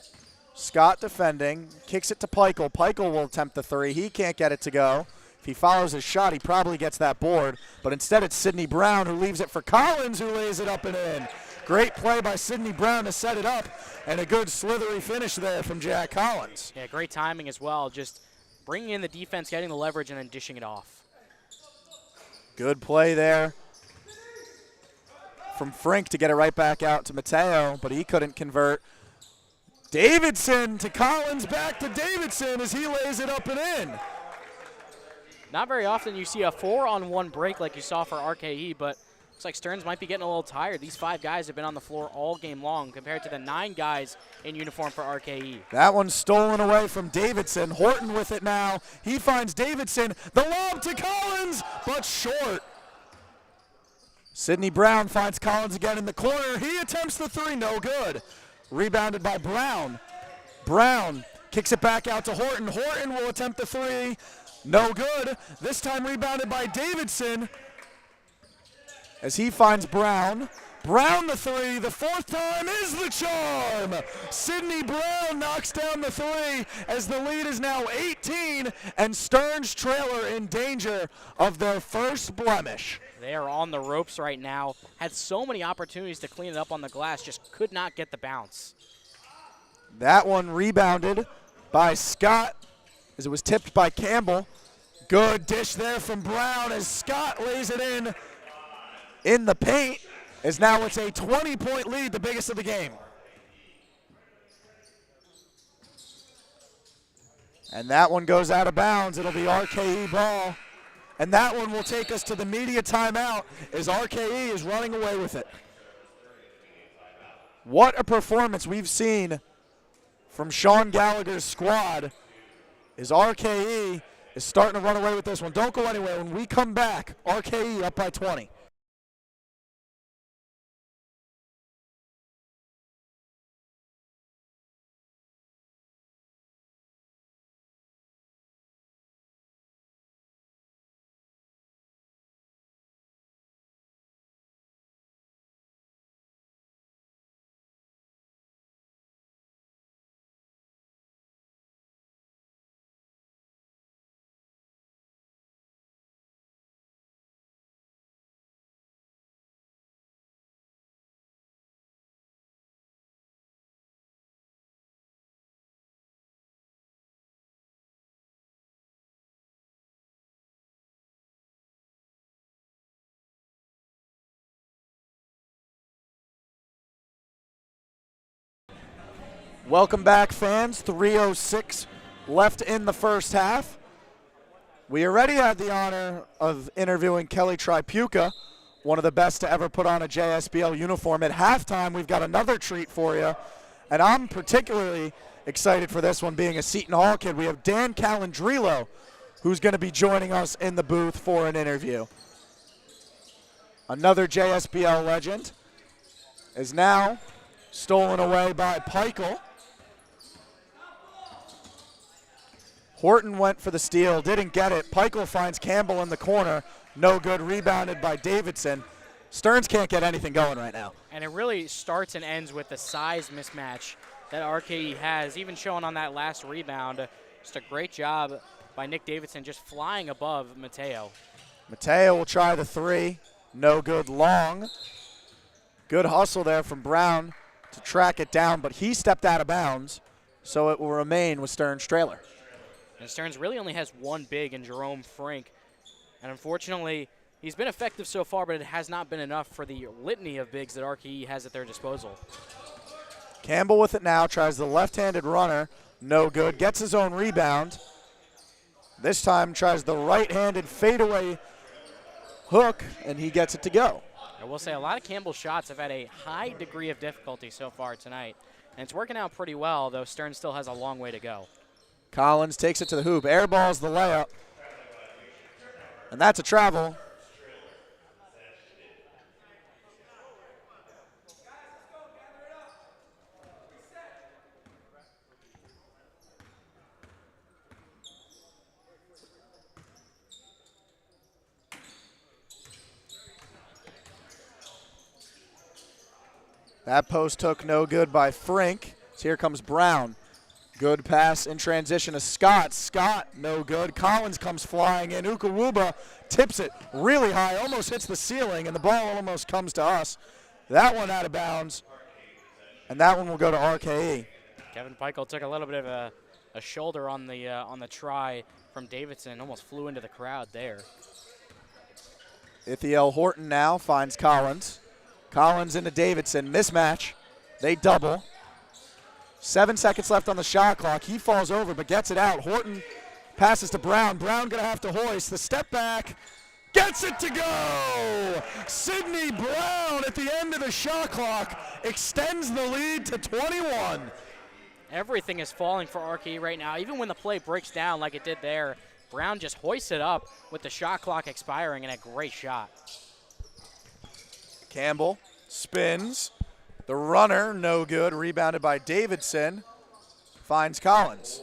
Scott defending, kicks it to Peichel. Peichel will attempt the 3. He can't get it to go. If he follows his shot, he probably gets that board. But instead, it's Sidney Brown who leaves it for Collins, who lays it up and in. Great play by Sidney Brown to set it up, and a good slithery finish there from Jack Collins. Yeah, great timing as well. Just bringing in the defense, getting the leverage, and then dishing it off. Good play there from Frink to get it right back out to Mateo, but he couldn't convert. Davidson to Collins, back to Davidson as he lays it up and in. Not very often you see a 4-on-1 break like you saw for RKE, but looks like Stearns might be getting a little tired. These 5 guys have been on the floor all game long compared to the 9 guys in uniform for RKE. That one's stolen away from Davidson. Horton with it now. He finds Davidson. The lob to Collins, but short. Sidney Brown finds Collins again in the corner. He attempts the 3, no good. Rebounded by Brown. Brown kicks it back out to Horton. Horton will attempt the 3. No good. This time rebounded by Davidson as he finds Brown. Brown the 3. The 4th time is the charm. Sidney Brown knocks down the 3 as the lead is now 18 and Stearns trailer in danger of their first blemish. They are on the ropes right now. Had so many opportunities to clean it up on the glass, just could not get the bounce. That one rebounded by Scott as it was tipped by Campbell. Good dish there from Brown as Scott lays it in the paint, as now it's a 20-point lead, the biggest of the game. And that one goes out of bounds. It'll be RKE ball. And that one will take us to the media timeout as RKE is running away with it. What a performance we've seen from Sean Gallagher's squad as RKE is starting to run away with this one. Don't go anywhere. When we come back, RKE up by 20. Welcome back, fans. 3:06 left in the first half. We already had the honor of interviewing Kelly Tripucka, one of the best to ever put on a JSBL uniform. At halftime, we've got another treat for you, and I'm particularly excited for this one, being a Seton Hall kid. We have Dan Calandrilo, who's going to be joining us in the booth for an interview. Another JSBL legend is now stolen away by Peichel. Horton went for the steal, didn't get it. Peichel finds Campbell in the corner. No good, rebounded by Davidson. Stearns can't get anything going right now. And it really starts and ends with the size mismatch that RKE has, even showing on that last rebound. Just a great job by Nick Davidson just flying above Mateo. Mateo will try the three. No good, long. Good hustle there from Brown to track it down, but he stepped out of bounds, so it will remain with Stearns' trailer. And Stearns really only has one big in Jerome Frank. And unfortunately, he's been effective so far, but it has not been enough for the litany of bigs that RKE has at their disposal. Campbell with it now, tries the left-handed runner. No good, gets his own rebound. This time tries the right-handed fadeaway hook, and he gets it to go. I will say a lot of Campbell's shots have had a high degree of difficulty so far tonight. And it's working out pretty well, though Stearns still has a long way to go. Collins takes it to the hoop, airballs the layup, and that's a travel. That post hook no good by Frink. So here comes Brown. Good pass in transition to Scott. Scott, no good. Collins comes flying in. Ukawuba tips it really high, almost hits the ceiling, and the ball almost comes to us. That one out of bounds, and that one will go to RKE. Kevin Peichel took a little bit of a shoulder on the try from Davidson, almost flew into the crowd there. Ithiel Horton now finds Collins. Collins into Davidson. Mismatch. They double. 7 seconds left on the shot clock. He falls over but gets it out. Horton passes to Brown. Brown going to have to hoist. The step back. Gets it to go! Sidney Brown at the end of the shot clock extends the lead to 21. Everything is falling for RKE right now. Even when the play breaks down like it did there, Brown just hoists it up with the shot clock expiring, and a great shot. Campbell spins. The runner, no good, rebounded by Davidson. Finds Collins.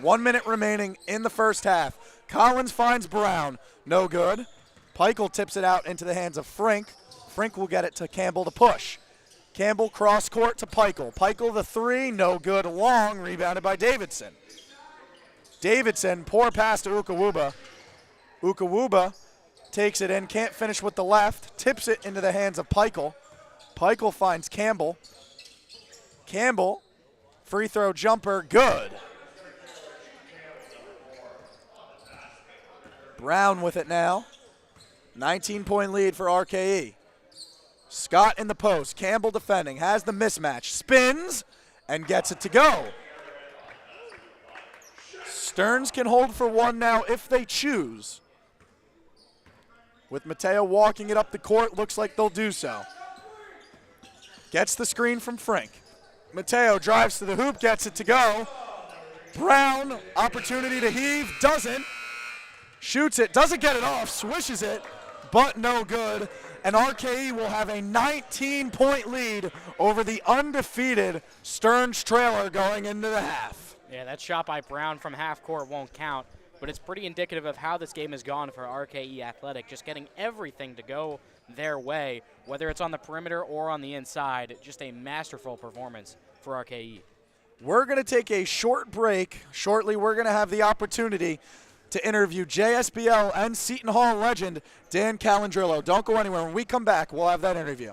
1 minute remaining in the first half. Collins finds Brown, no good. Peichel tips it out into the hands of Frink. Frink will get it to Campbell to push. Campbell cross court to Peichel. Peichel the three, no good, long, rebounded by Davidson. Davidson, poor pass to Ukawuba. Ukawuba takes it in, can't finish with the left, tips it into the hands of Peichel. Peichel finds Campbell. Campbell, free throw jumper, good. Brown with it now. 19-point lead for RKE. Scott in the post, Campbell defending, has the mismatch, spins, and gets it to go. Stearns can hold for one now if they choose. With Mateo walking it up the court, looks like they'll do so. Gets the screen from Frink. Mateo drives to the hoop, gets it to go. Brown, opportunity to heave, doesn't. Shoots it, doesn't get it off, swishes it, but no good. And RKE will have a 19-point lead over the undefeated Stearns Trailer going into the half. Yeah, that shot by Brown from half court won't count, but it's pretty indicative of how this game has gone for RKE Athletic, just getting everything to go their way, whether it's on the perimeter or on the inside. Just a masterful performance for RKE. We're going to take a short break. Shortly, we're going to have the opportunity to interview JSBL and Seton Hall legend Dan Calandrilo. Don't go anywhere. When we come back, we'll have that interview.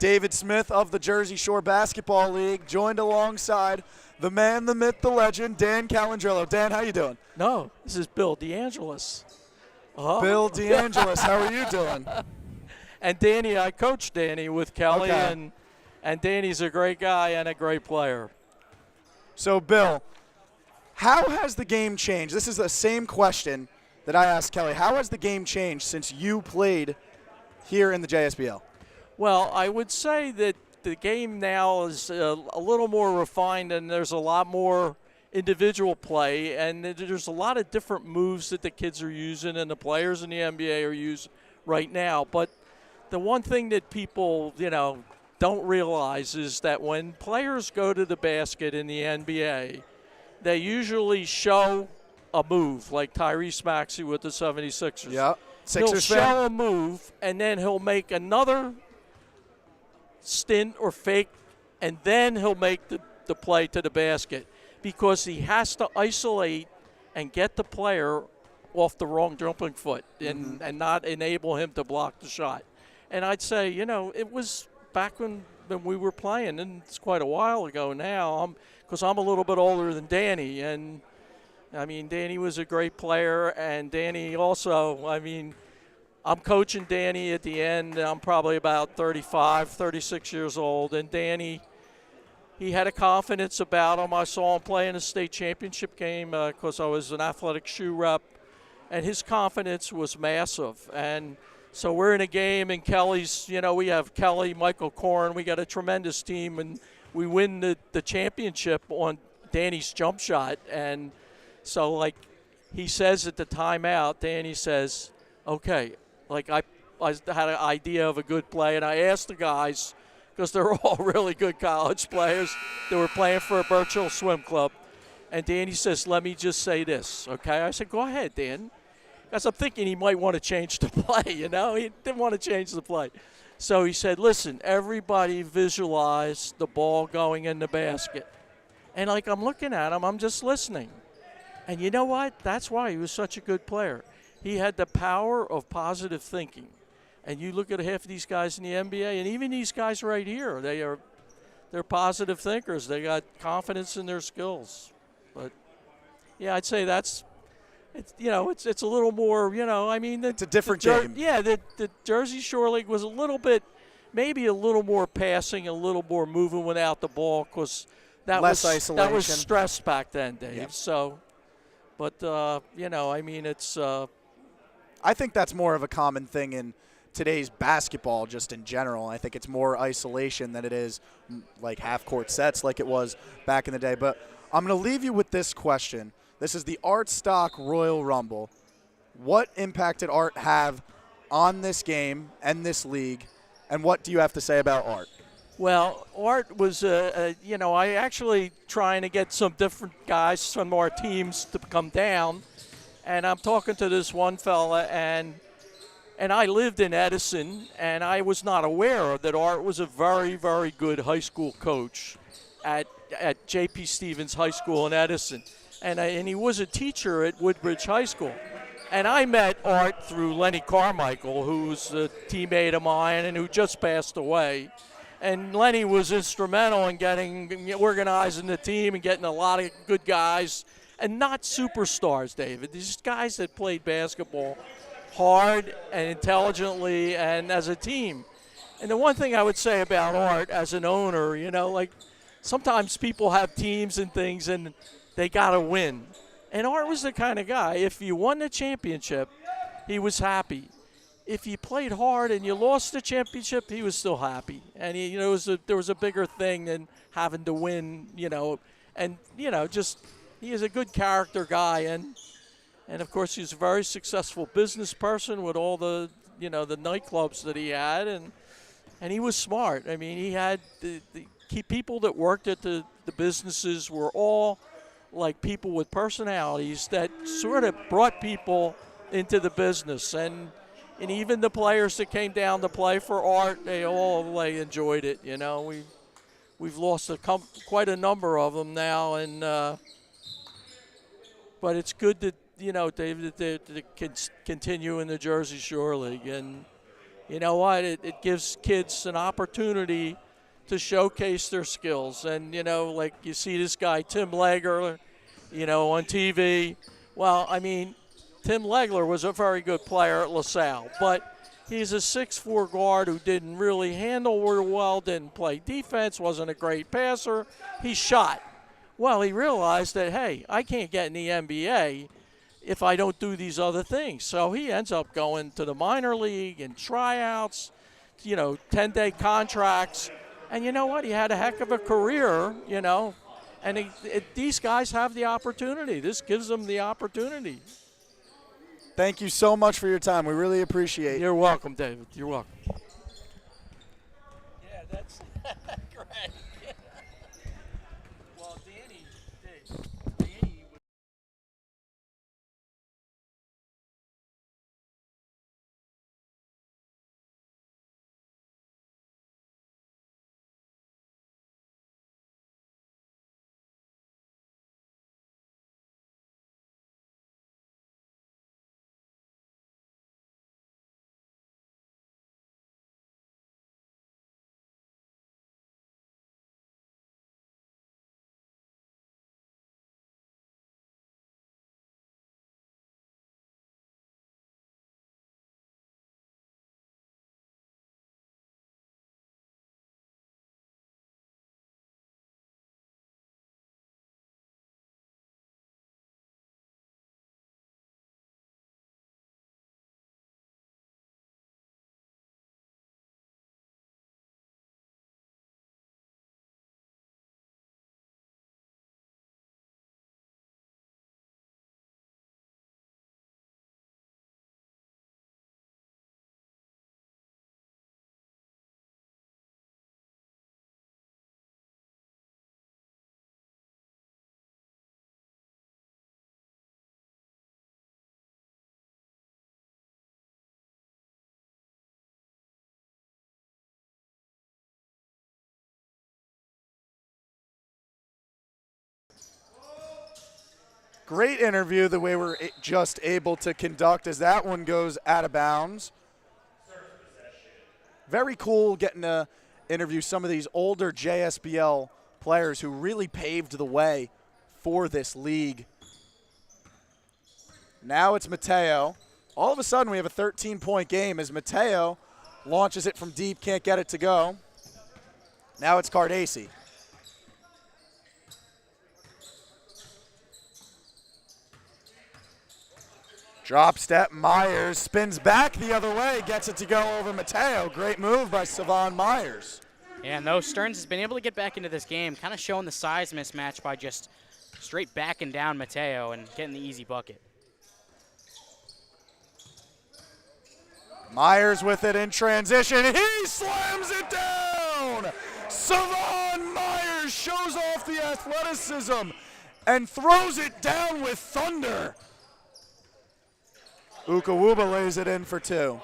David Smith of the Jersey Shore Basketball League, joined alongside the man, the myth, the legend, Dan Calandrello. Dan, how you doing? No, this is Bill DeAngelis. Oh. Bill DeAngelis, how are you doing? And Danny, I coached Danny with Kelly, Okay. and Danny's a great guy and a great player. So, Bill, how has the game changed? This is the same question that I asked Kelly. How has the game changed since you played here in the JSBL? Well, I would say that the game now is a little more refined, and there's a lot more individual play, and there's a lot of different moves that the kids are using and the players in the NBA are using right now. But the one thing that people, don't realize is that when players go to the basket in the NBA, they usually show a move, like Tyrese Maxey with the 76ers. Yeah, He'll Sixers fan. show a move, and then he'll make another stint or fake, and then he'll make the play to the basket because he has to isolate and get the player off the wrong jumping foot and not enable him to block the shot. And I'd say, it was back when we were playing, and it's quite a while ago now, because I'm a little bit older than Danny. And, Danny was a great player, and Danny also, I'm coaching Danny at the end. I'm probably about 35, 36 years old. And Danny, he had a confidence about him. I saw him play in a state championship game because I was an athletic shoe rep. And his confidence was massive. And so we're in a game, and Kelly's, we have Kelly, Michael Korn. We got a tremendous team, and we win the championship on Danny's jump shot. And so, he says at the timeout, Danny says, okay, I had an idea of a good play, and I asked the guys, because they're all really good college players, they were playing for a Birch Hill Swim Club, and Danny says, let me just say this, okay? I said, go ahead, Dan. Because I'm thinking he might want to change the play, He didn't want to change the play. So he said, listen, everybody visualize the ball going in the basket. And, I'm looking at him, I'm just listening. And you know what? That's why he was such a good player. He had the power of positive thinking. And you look at half of these guys in the NBA, and even these guys right here, they're positive thinkers. They got confidence in their skills. But, yeah, I'd say it's a little more, It's a different game. Yeah, the Jersey Shore League was maybe a little more passing, a little more moving without the ball because that Less was isolation. stress back then, Dave. Yep. So, but, it's I think that's more of a common thing in today's basketball just in general. I think it's more isolation than it is half-court sets like it was back in the day. But I'm going to leave you with this question. This is the Art Stock Royal Rumble. What impact did Art have on this game and this league, and what do you have to say about Art? Well, Art was, I actually trying to get some different guys from our teams to come down, and I'm talking to this one fella, and I lived in Edison, and I was not aware that Art was a very, very good high school coach at J.P. Stevens High School in Edison, and he was a teacher at Woodbridge High School. And I met Art through Lenny Carmichael, who's a teammate of mine and who just passed away. And Lenny was instrumental in organizing the team and getting a lot of good guys, and not superstars, David. These guys that played basketball hard and intelligently and as a team. And the one thing I would say about Art as an owner, sometimes people have teams and things and they got to win. And Art was the kind of guy, if you won the championship, he was happy. If you played hard and you lost the championship, he was still happy. And there was a bigger thing than having to win, and he is a good character guy, and of course he's a very successful business person with all the the nightclubs that he had, and he was smart. He had the key people that worked at the businesses were all like people with personalities that sort of brought people into the business, and even the players that came down to play for Art, they all enjoyed it. We've lost quite a number of them now, and but it's good that David, to continue in the Jersey Shore League, and you know what? It gives kids an opportunity to showcase their skills. And, you know, like you see this guy, Tim Legler, you know, on TV. Well, I mean, Tim Legler was a very good player at LaSalle, but he's a 6'4" guard who didn't really handle real well, didn't play defense, wasn't a great passer. He shot. Well, he realized that, hey, I can't get in the NBA if I don't do these other things. So he ends up going to the minor league and tryouts, you know, 10-day contracts. And you know what? He had a heck of a career, you know. And these guys have the opportunity. This gives them the opportunity. Thank you so much for your time. We really appreciate it. You're welcome, David. You're welcome. Yeah, that's great. Well, Danny. Great interview the way we're just able to conduct as that one goes out of bounds. Very cool getting to interview some of these older JSBL players who really paved the way for this league. Now it's Mateo. All of a sudden we have a 13-point game as Mateo launches it from deep, can't get it to go. Now it's Cardesi. Drop step, Myers spins back the other way, gets it to go over Mateo. Great move by Savon Myers. And though Stearns has been able to get back into this game, kind of showing the size mismatch by just straight backing down Mateo and getting the easy bucket. Myers with it in transition. He slams it down. Savon Myers shows off the athleticism and throws it down with thunder. Ukawuba lays it in for two.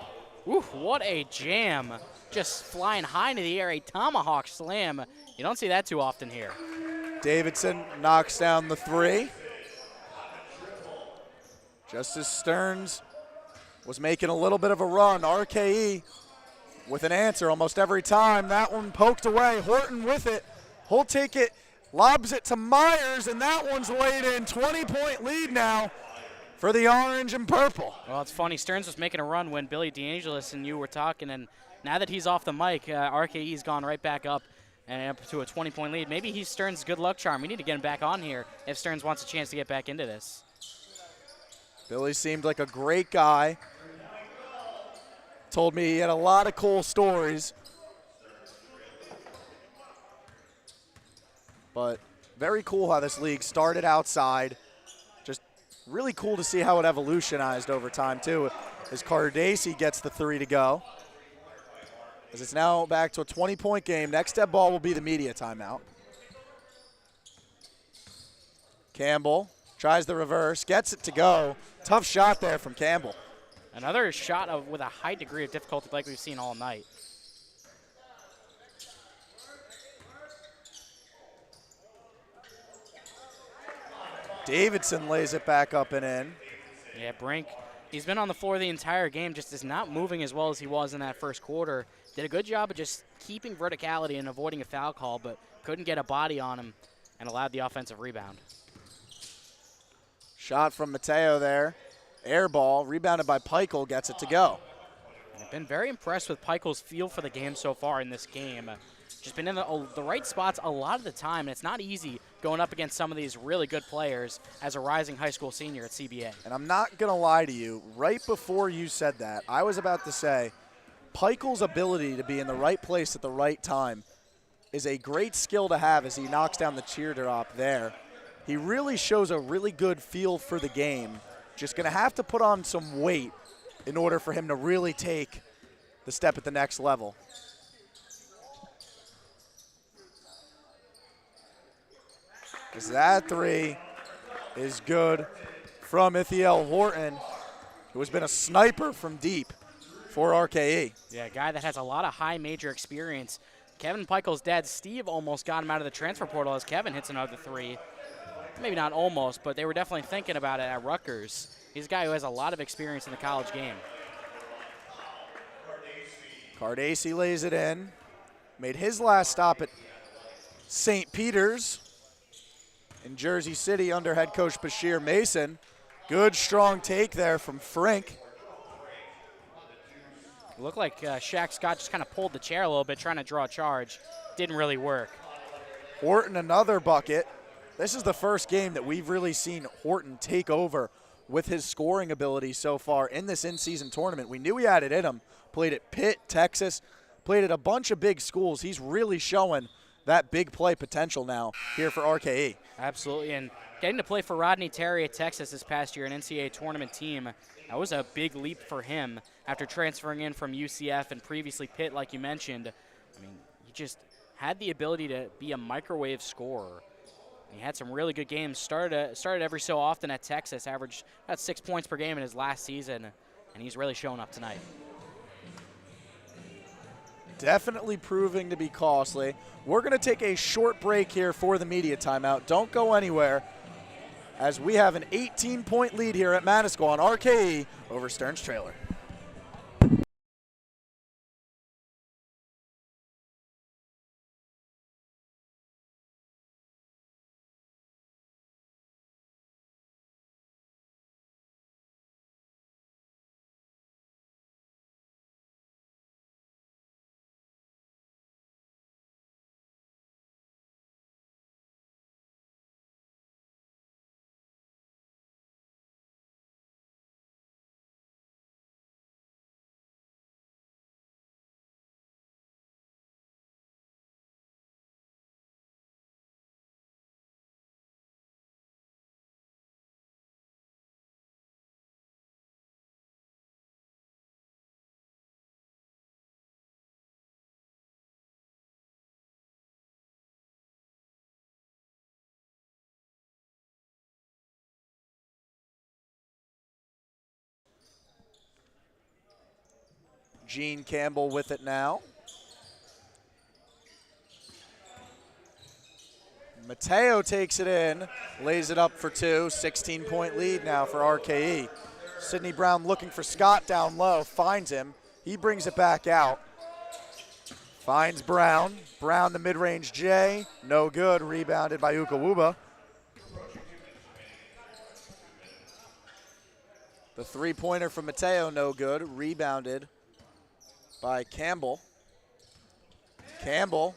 Ooh, what a jam. Just flying high into the air, a tomahawk slam. You don't see that too often here. Davidson knocks down the three. Just as Stearns was making a little bit of a run, RKE with an answer almost every time. That one poked away. Horton with it. He'll take it, lobs it to Myers, and that one's laid in. 20-point lead now for the orange and purple. Well, it's funny. Stearns was making a run when Billy DeAngelis and you were talking, and now that he's off the mic, RKE's gone right back up and up to a 20-point lead. Maybe he's Stearns' good luck charm. We need to get him back on here if Stearns wants a chance to get back into this. Billy seemed like a great guy. Told me he had a lot of cool stories. But very cool how this league started outside. Just really cool to see how it evolutionized over time, too, as Cardesi gets the three to go. As it's now back to a 20-point game. Next step ball will be the media timeout. Campbell tries the reverse, gets it to go. Tough shot there from Campbell. Another shot with a high degree of difficulty like we've seen all night. Davidson lays it back up and in. Yeah, Brink He's been on the floor the entire game, just is not moving as well as he was in that first quarter. Did a good job of just keeping verticality and avoiding a foul call, but couldn't get a body on him and allowed the offensive rebound. Shot from Mateo there. Air ball, rebounded by Peichel, gets it to go. And I've been very impressed with Peichel's feel for the game so far in this game. Just been in the right spots a lot of the time, and it's not easy going up against some of these really good players as a rising high school senior at CBA. And I'm not going to lie to you, right before you said that, I was about to say Peichel's ability to be in the right place at the right time is a great skill to have as he knocks down the teardrop there. He really shows a really good feel for the game. Just going to have to put on some weight in order for him to really take the step at the next level. As that three is good from Ithiel Horton, who has been a sniper from deep for RKE. Yeah, a guy that has a lot of high major experience. Kevin Peichel's dad, Steve, almost got him out of the transfer portal as Kevin hits another three. Maybe not almost, but they were definitely thinking about it at Rutgers. He's a guy who has a lot of experience in the college game. Cardace lays it in. Made his last stop at St. Peter's in Jersey City under head coach Bashir Mason. Good, strong take there from Frink. It looked like Shaq Scott just kind of pulled the chair a little bit, trying to draw a charge. Didn't really work. Horton, another bucket. This is the first game that we've really seen Horton take over with his scoring ability so far in this in-season tournament. We knew he had it in him. Played at Pitt, Texas, played at a bunch of big schools. He's really showing that big play potential now here for RKE. Absolutely, and getting to play for Rodney Terry at Texas this past year, an NCAA tournament team, that was a big leap for him after transferring in from UCF and previously Pitt, like you mentioned. I mean, he just had the ability to be a microwave scorer. He had some really good games, started every so often at Texas, averaged about 6 points per game in his last season, and he's really showing up tonight. Definitely proving to be costly. We're going to take a short break here for the media timeout. Don't go anywhere as we have an 18-point lead here at Manasquan on RKE over Stearns Trailer. Gene Campbell with it now. Mateo takes it in, lays it up for two. 16-point lead now for RKE. Sidney Brown looking for Scott down low, finds him. He brings it back out. Finds Brown. Brown the mid-range J, no good, rebounded by Ukawuba. The three-pointer from Mateo, no good, rebounded by Campbell. Campbell,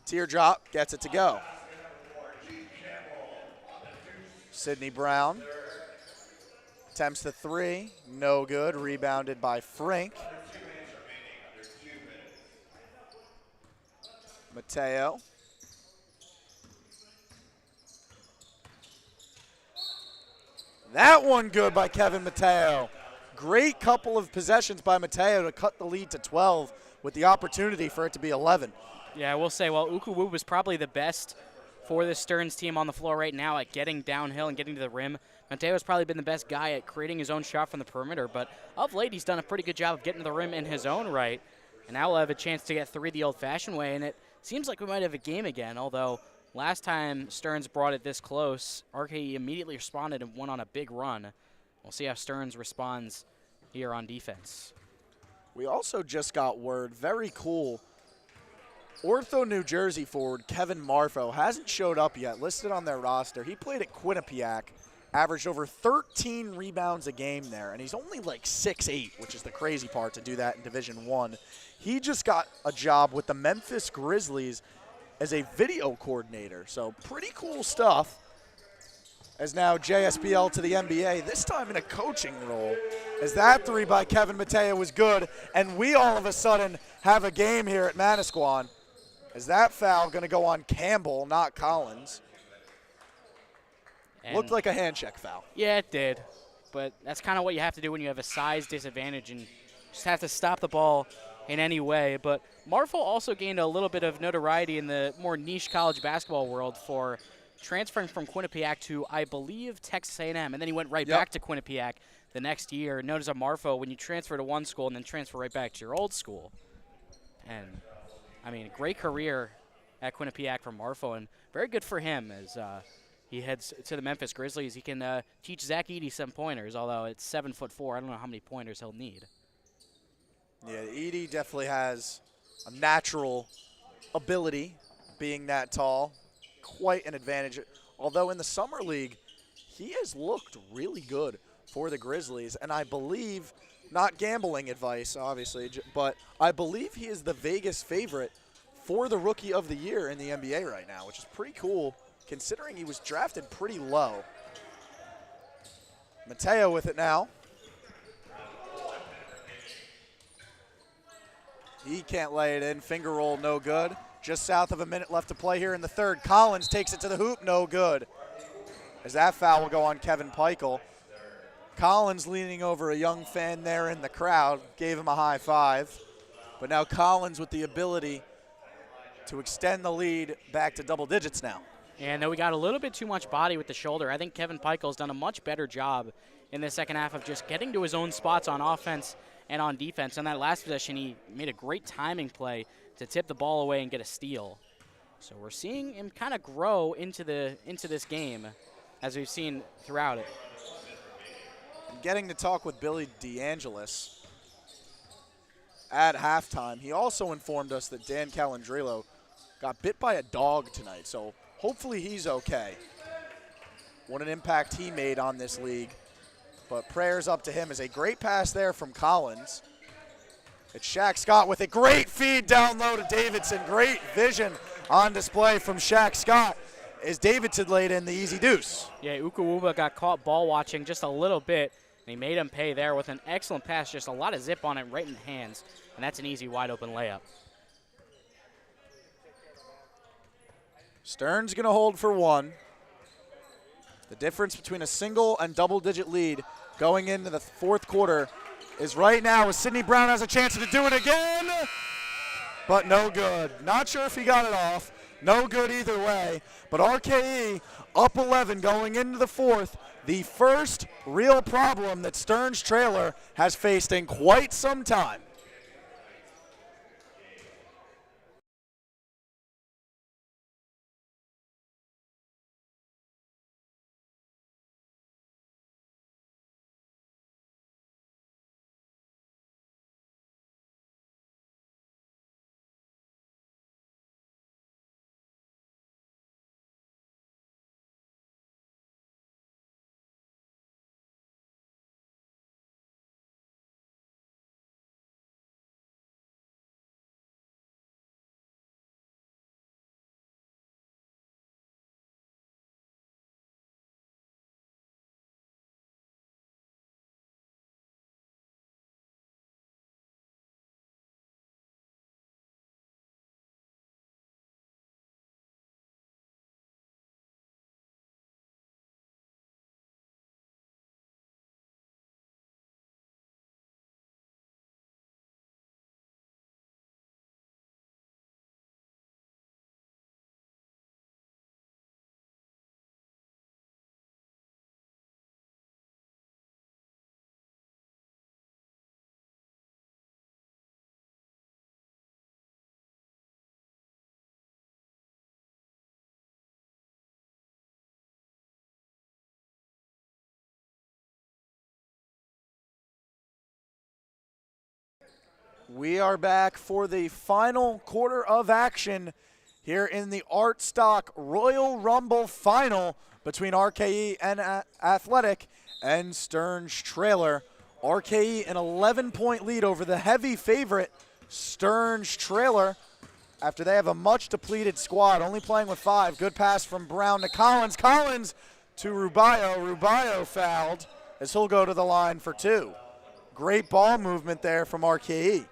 teardrop, gets it to go. Sidney Brown attempts the three, no good, rebounded by Frink. Mateo. That one good by Kevin Mateo. Great couple of possessions by Mateo to cut the lead to 12 with the opportunity for it to be 11. Yeah, I will say, well, Ukuwu was probably the best for this Stearns team on the floor right now at getting downhill and getting to the rim. Mateo's probably been the best guy at creating his own shot from the perimeter, but of late he's done a pretty good job of getting to the rim in his own right. And now we'll have a chance to get three the old-fashioned way, and it seems like we might have a game again, although last time Stearns brought it this close, RKE immediately responded and went on a big run. We'll see how Stearns responds here on defense. We also just got word, very cool, Ortho New Jersey forward Kevin Marfo hasn't showed up yet, listed on their roster. He played at Quinnipiac, averaged over 13 rebounds a game there, and he's only like 6'8", which is the crazy part to do that in Division I. He just got a job with the Memphis Grizzlies as a video coordinator, so pretty cool stuff. As now JSBL to the NBA, this time in a coaching role, as that three by Kevin Mateo was good, and we all of a sudden have a game here at Manasquan. As that foul going to go on Campbell, not Collins. And looked like a hand check foul. Yeah, it did. But that's kind of what you have to do when you have a size disadvantage and just have to stop the ball in any way. But Marfo also gained a little bit of notoriety in the more niche college basketball world for transferring from Quinnipiac to, I believe, Texas A&M. And then he went right back to Quinnipiac the next year. Notice a Marfo when you transfer to one school and then transfer right back to your old school. And I mean, great career at Quinnipiac for Marfo, and very good for him as he heads to the Memphis Grizzlies. He can teach Zach Edey some pointers, although it's 7'4". I don't know how many pointers he'll need. Yeah, Edey definitely has a natural ability, being that tall, quite an advantage. Although in the summer league, he has looked really good for the Grizzlies, and I believe, not gambling advice, obviously, but I believe he is the Vegas favorite for the Rookie of the Year in the NBA right now, which is pretty cool considering he was drafted pretty low. Mateo with it now. He can't lay it in. Finger roll, no good. Just south of a minute left to play here in the third. Collins takes it to the hoop, no good. As that foul will go on Kevin Peichel. Collins leaning over a young fan there in the crowd, gave him a high five. But now Collins with the ability to extend the lead back to double digits now. And we got a little bit too much body with the shoulder. I think Kevin Peichel's done a much better job in the second half of just getting to his own spots on offense and on defense. On that last possession, he made a great timing play to tip the ball away and get a steal. So we're seeing him kind of grow into this game as we've seen throughout it. Getting to talk with Billy DeAngelis at halftime. He also informed us that Dan Calandrillo got bit by a dog tonight, so hopefully he's okay. What an impact he made on this league. But prayers up to him as a great pass there from Collins. It's Shaq Scott with a great feed down low to Davidson. Great vision on display from Shaq Scott as Davidson laid in the easy deuce. Yeah, Ukuwuba got caught ball watching just a little bit, and he made him pay there with an excellent pass, just a lot of zip on it right in the hands, and that's an easy wide open layup. Stearns going to hold for one. The difference between a single and double-digit lead going into the fourth quarter is right now as Sidney Brown has a chance to do it again, but no good. Not sure if he got it off. No good either way. But RKE up 11 going into the fourth. The first real problem that Stearns Trailer has faced in quite some time. We are back for the final quarter of action here in the Art Stock Royal Rumble final between RKE and Athletic and Stearns Trailer. RKE an 11-point lead over the heavy favorite Stearns Trailer after they have a much depleted squad, only playing with 5. Good pass from Brown to Collins. Collins to Rubio. Rubio fouled as he'll go to the line for 2. Great ball movement there from RKE.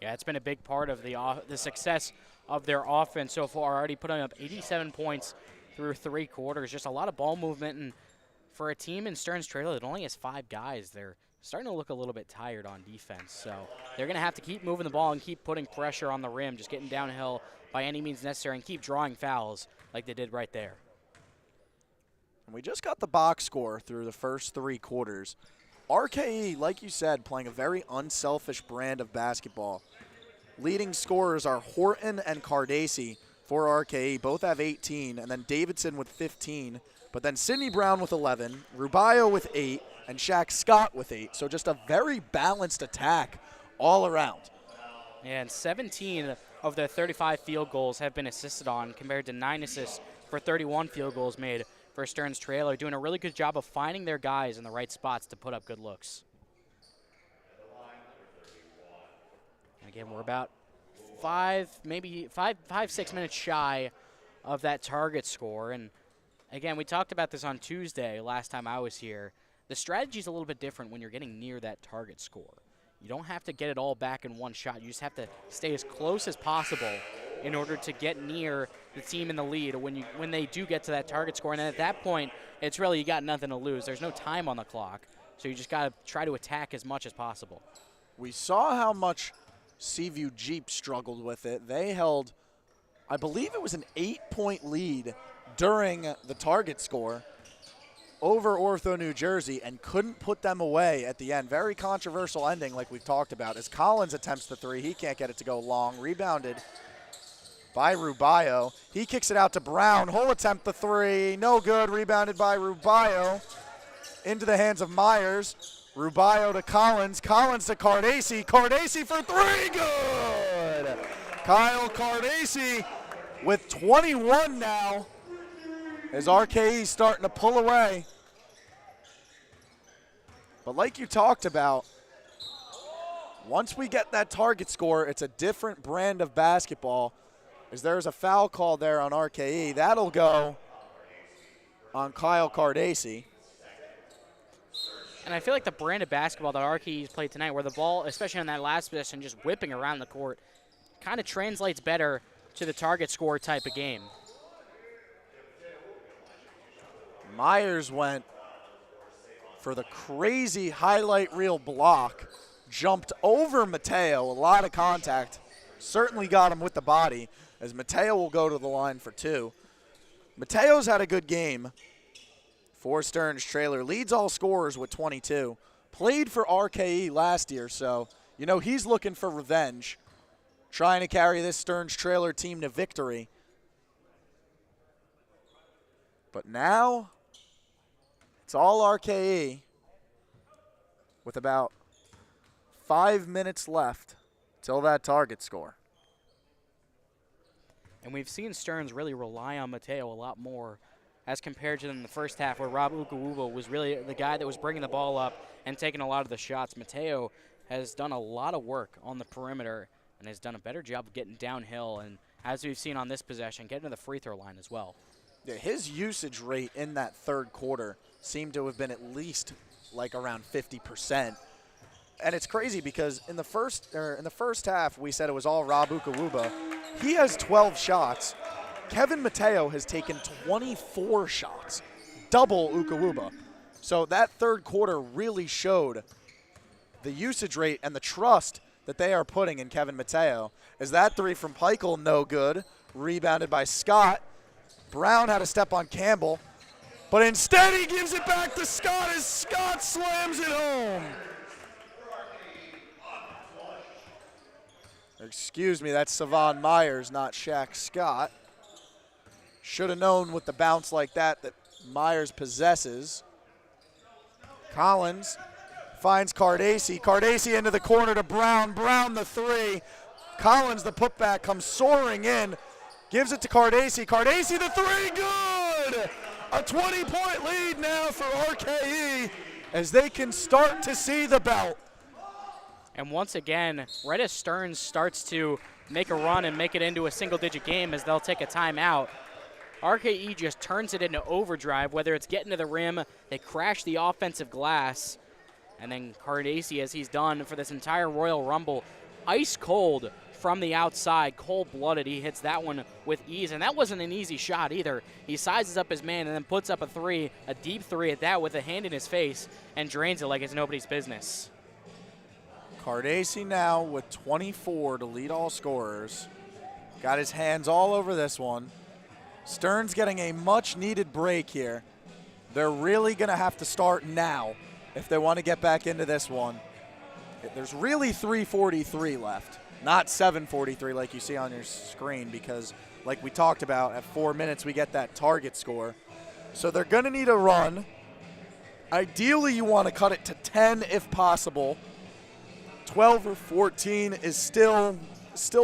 Yeah, it's been a big part of the success of their offense so far. Already putting up 87 points through 3 quarters. Just a lot of ball movement, and for a team in Stearns Trailer that only has 5 guys, they're starting to look a little bit tired on defense. So they're going to have to keep moving the ball and keep putting pressure on the rim, just getting downhill by any means necessary, and keep drawing fouls like they did right there. And we just got the box score through the first 3 quarters. RKE, like you said, playing a very unselfish brand of basketball. Leading scorers are Horton and Cardacci for RKE. Both have 18, and then Davidson with 15. But then Sidney Brown with 11, Rubio with 8, and Shaq Scott with 8. So just a very balanced attack all around. And 17 of their 35 field goals have been assisted on, compared to 9 assists for 31 field goals made for Stearns Trailer, doing a really good job of finding their guys in the right spots to put up good looks. And again, we're about 6 minutes shy of that target score. And again, we talked about this on Tuesday last time I was here. The strategy is a little bit different when you're getting near that target score. You don't have to get it all back in one shot. You just have to stay as close as possible in order to get near the team in the lead when they do get to that target score. And then at that point, it's really you got nothing to lose. There's no time on the clock, so you just got to try to attack as much as possible. We saw how much Seaview Jeep struggled with it. They held, I believe it was an 8-point lead during the target score over Ortho, New Jersey, and couldn't put them away at the end. Very controversial ending like we've talked about. As Collins attempts the 3, he can't get it to go long. Rebounded by Rubio. He kicks it out to Brown. He'll attempt the 3. No good. Rebounded by Rubio. Into the hands of Myers. Rubio to Collins. Collins to Cardacci. Cardacci for 3. Good. Kyle Cardacci with 21 now as RKE starting to pull away. But like you talked about, once we get that target score, it's a different brand of basketball. As there's a foul call there on RKE. That'll go on Kyle Cardacci. And I feel like the brand of basketball that RKE's played tonight, where the ball, especially on that last possession, just whipping around the court, kind of translates better to the target score type of game. Myers went for the crazy highlight reel block, jumped over Mateo, a lot of contact, certainly got him with the body, as Mateo will go to the line for 2. Mateo's had a good game for Stearns Trailer, leads all scorers with 22, played for RKE last year, so you know he's looking for revenge, trying to carry this Stearns Trailer team to victory. But now it's all RKE with about 5 minutes left till that target score. And we've seen Stearns really rely on Mateo a lot more as compared to in the first half, where Rob Ukawuba was really the guy that was bringing the ball up and taking a lot of the shots. Mateo has done a lot of work on the perimeter and has done a better job of getting downhill, and as we've seen on this possession, getting to the free throw line as well. Yeah, his usage rate in that third quarter seemed to have been at least like around 50%. And it's crazy because in the first half, we said it was all Rob Ukawuba. He has 12 shots. Kevin Mateo has taken 24 shots, double Ukawuba. So that third quarter really showed the usage rate and the trust that they are putting in Kevin Mateo. As that 3 from Peichel, no good. Rebounded by Scott. Brown had a step on Campbell, but instead he gives it back to Scott as Scott slams it home. Excuse me, that's Savon Myers, not Shaq Scott. Should have known with the bounce like that Myers possesses. Collins finds Cardacy. Cardacy into the corner to Brown. Brown the three. Collins, the putback, comes soaring in. Gives it to Cardacy. Cardacy the three, good! A 20-point lead now for RKE as they can start to see the belt. And once again, right as Stearns starts to make a run and make it into a single-digit game as they'll take a timeout, RKE just turns it into overdrive, whether it's getting to the rim, they crash the offensive glass, and then Cardacy, as he's done for this entire Royal Rumble, ice cold from the outside, cold-blooded. He hits that one with ease, and that wasn't an easy shot either. He sizes up his man and then puts up a three, a deep three at that with a hand in his face, and drains it like it's nobody's business. Cardacy now with 24 to lead all scorers. Got his hands all over this one. Stearns getting a much-needed break here. They're really going to have to start now if they want to get back into this one. There's really 3:43 left, not 7:43 like you see on your screen, because like we talked about, at 4 minutes we get that target score. So they're going to need a run. Ideally, you want to cut it to 10 if possible. 12 or 14 is still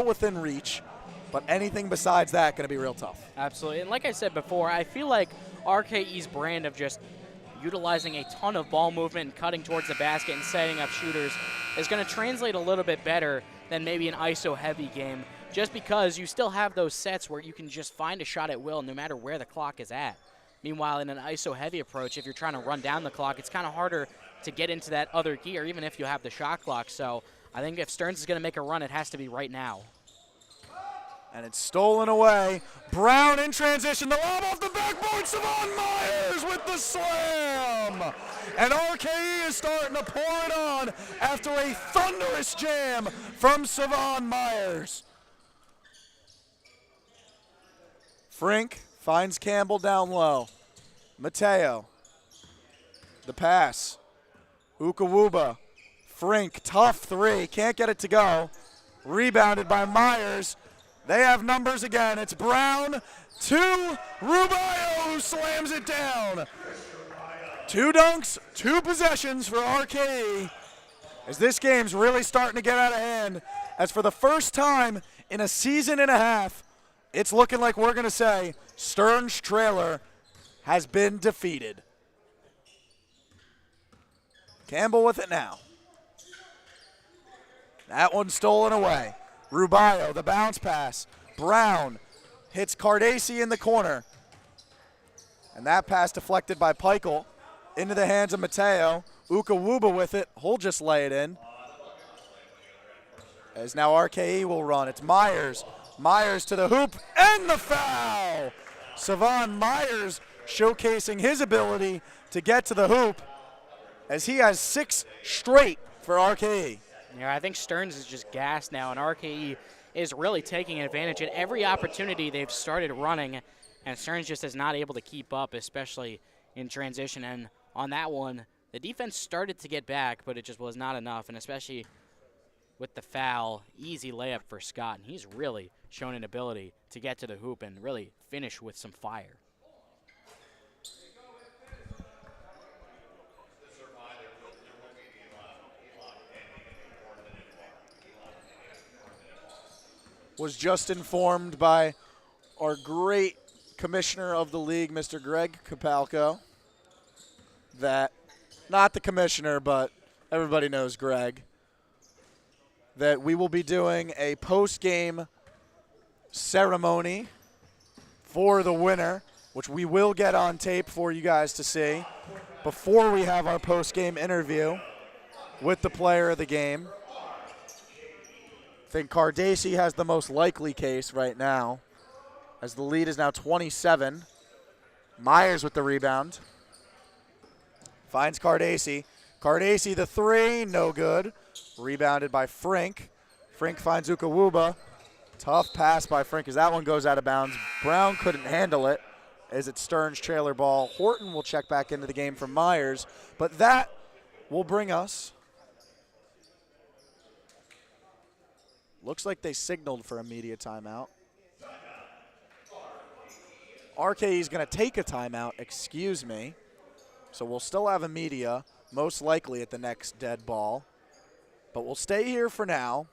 within reach, but anything besides that going to be real tough. Absolutely, and like I said before, I feel like RKE's brand of just utilizing a ton of ball movement and cutting towards the basket and setting up shooters is going to translate a little bit better than maybe an ISO-heavy game, just because you still have those sets where you can just find a shot at will no matter where the clock is at. Meanwhile, in an ISO-heavy approach, if you're trying to run down the clock, it's kind of harder to get into that other gear, even if you have the shot clock. So I think if Stearns is going to make a run, it has to be right now. And it's stolen away. Brown in transition. The lob off the backboard. Savon Myers with the slam. And RKE is starting to pour it on after a thunderous jam from Savon Myers. Frink finds Campbell down low. Mateo. The pass. Ukawuba. Frink, tough three. Can't get it to go. Rebounded by Myers. They have numbers again. It's Brown to Rubio, who slams it down. 2 dunks, 2 possessions for RKE, as this game's really starting to get out of hand. As for the first time in a season and a half, it's looking like we're going to say Stearns Trailer has been defeated. Campbell with it now. That one stolen away. Rubio, the bounce pass. Brown hits Cardacy in the corner. And that pass deflected by Peichel into the hands of Mateo. Ukawuba with it. He'll just lay it in. As now RKE will run. It's Myers. Myers to the hoop and the foul. Savon Myers showcasing his ability to get to the hoop, as he has 6 straight for RKE. Yeah, I think Stearns is just gassed now, and RKE is really taking advantage at every opportunity they've started running, and Stearns just is not able to keep up, especially in transition. And on that one, the defense started to get back, but it just was not enough, and especially with the foul, easy layup for Scott, and he's really shown an ability to get to the hoop and really finish with some fire. Was just informed by our great commissioner of the league, Mr. Greg Kapalko, that, not the commissioner, but everybody knows Greg, that we will be doing a post-game ceremony for the winner, which we will get on tape for you guys to see, before we have our post-game interview with the player of the game. I think Cardacy has the most likely case right now, as the lead is now 27. Myers with the rebound. Finds Cardacy. Cardacy the three, no good. Rebounded by Frink. Frink finds Ukawuba. Tough pass by Frink as that one goes out of bounds. Brown couldn't handle it as it's Stearns trailer ball. Horton will check back into the game for Myers, but that will bring us. Looks like they signaled for a media timeout. RKE is going to take a timeout, excuse me. So we'll still have a media, most likely at the next dead ball. But we'll stay here for now.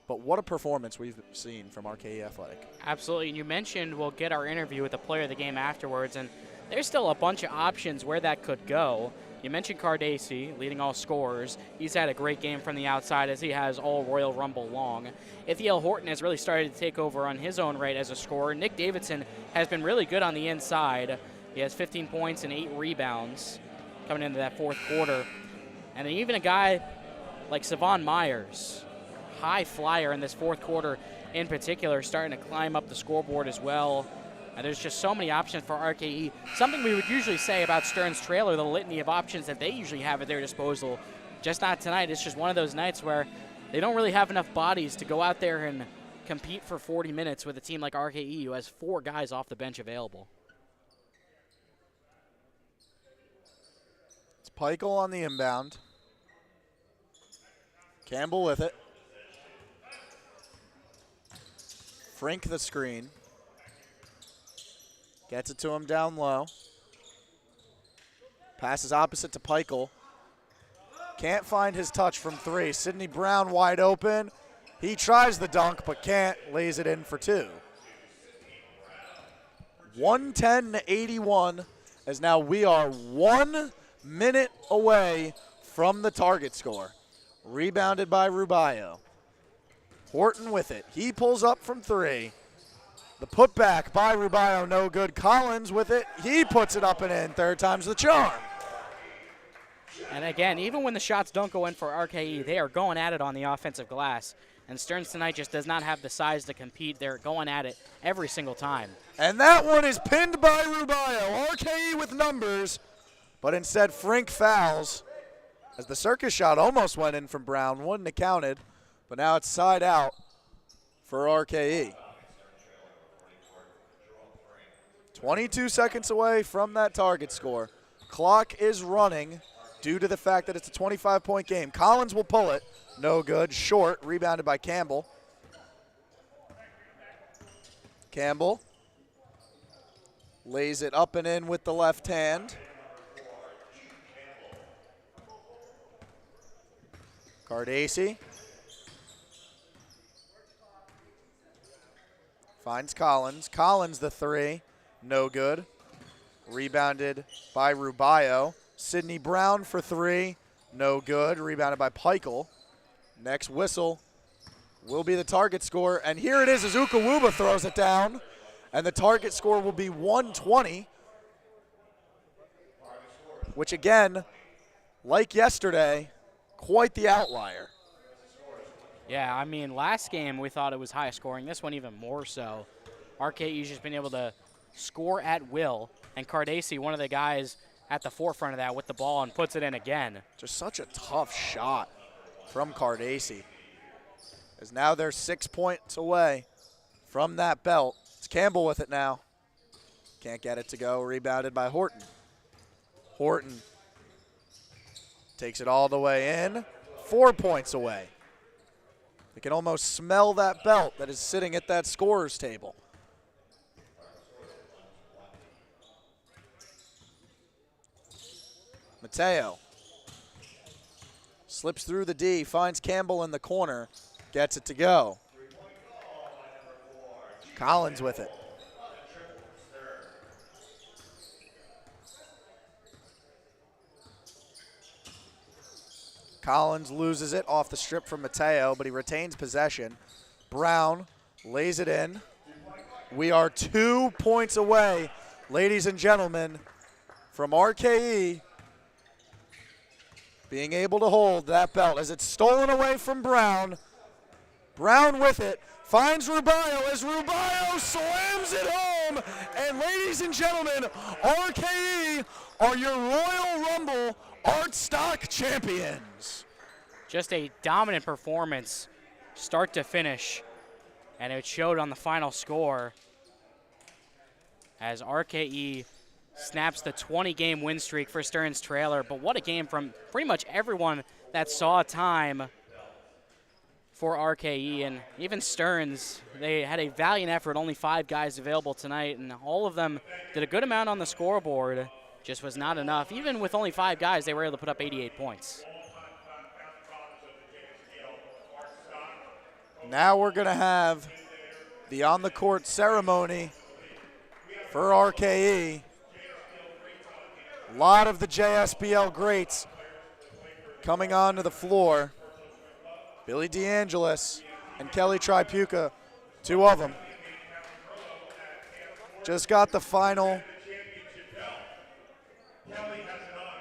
But what a performance we've seen from RKE Athletic. Absolutely. And you mentioned we'll get our interview with the player of the game afterwards, and there's still a bunch of options where that could go. You mentioned Cardacey, leading all scorers. He's had a great game from the outside, as he has all Royal Rumble long. Ithiel Horton has really started to take over on his own right as a scorer. Nick Davidson has been really good on the inside. He has 15 points and 8 rebounds coming into that fourth quarter. And then even a guy like Savon Myers, high flyer in this fourth quarter in particular, starting to climb up the scoreboard as well. And there's just so many options for RKE. Something we would usually say about Stearns Trailer, the litany of options that they usually have at their disposal. Just not tonight. It's just one of those nights where they don't really have enough bodies to go out there and compete for 40 minutes with a team like RKE, who has 4 guys off the bench available. It's Peichel on the inbound. Campbell with it. Frink the screen. Gets it to him down low. Passes opposite to Peichel. Can't find his touch from 3. Sidney Brown wide open. He tries the dunk but can't. Lays it in for 2. 110-81, as now we are 1 minute away from the target score. Rebounded by Rubayo. Horton with it. He pulls up from 3. The putback by Rubayo, no good. Collins with it. He puts it up and in. Third time's the charm. And again, even when the shots don't go in for RKE, they are going at it on the offensive glass. And Stearns tonight just does not have the size to compete. They're going at it every single time. And that one is pinned by Rubayo. RKE with numbers, but instead Frink fouls as the circus shot almost went in from Brown. Wouldn't have counted, but now it's side out for RKE. 22 seconds away from that target score. Clock is running due to the fact that it's a 25-point game. Collins will pull it. No good. Short. Rebounded by Campbell. Campbell lays it up and in with the left hand. Cardacey finds Collins. Collins the 3. No good. Rebounded by Rubayo. Sidney Brown for 3. No good. Rebounded by Peichel. Next whistle will be the target score. And here it is as Ukawuba throws it down. And the target score will be 120. Which again, like yesterday, quite the outlier. Yeah, I mean, last game we thought it was high scoring. This one even more so. RKE's just been able to score at will. And Cardacey, one of the guys at the forefront of that with the ball, and puts it in again. Just such a tough shot from Cardacey. As now they're 6 points away from that belt. It's Campbell with it now. Can't get it to go. Rebounded by Horton. Horton takes it all the way in. 4 points away. You can almost smell that belt that is sitting at that scorer's table. Mateo slips through the D, finds Campbell in the corner, gets it to go. Collins with it. Collins loses it off the strip from Mateo, but he retains possession. Brown lays it in. We are 2 points away, ladies and gentlemen, from RKE being able to hold that belt as it's stolen away from Brown. Brown with it, finds Rubayo as Rubayo slams it home. And ladies and gentlemen, RKE are your Royal Rumble Art Stock champions. Just a dominant performance, start to finish. And it showed on the final score as RKE snaps the 20-game win streak for Stearns Trailer. But what a game from pretty much everyone that saw time for RKE. And even Stearns, they had a valiant effort, only 5 guys available tonight, and all of them did a good amount on the scoreboard. just was not enough. Even with only 5 guys, they were able to put up 88 points. Now we're going to have the on-the-court ceremony for RKE. A lot of the JSBL greats coming onto the floor. Billy DeAngelis and Kelly Tripucka, 2 of them. Just got the final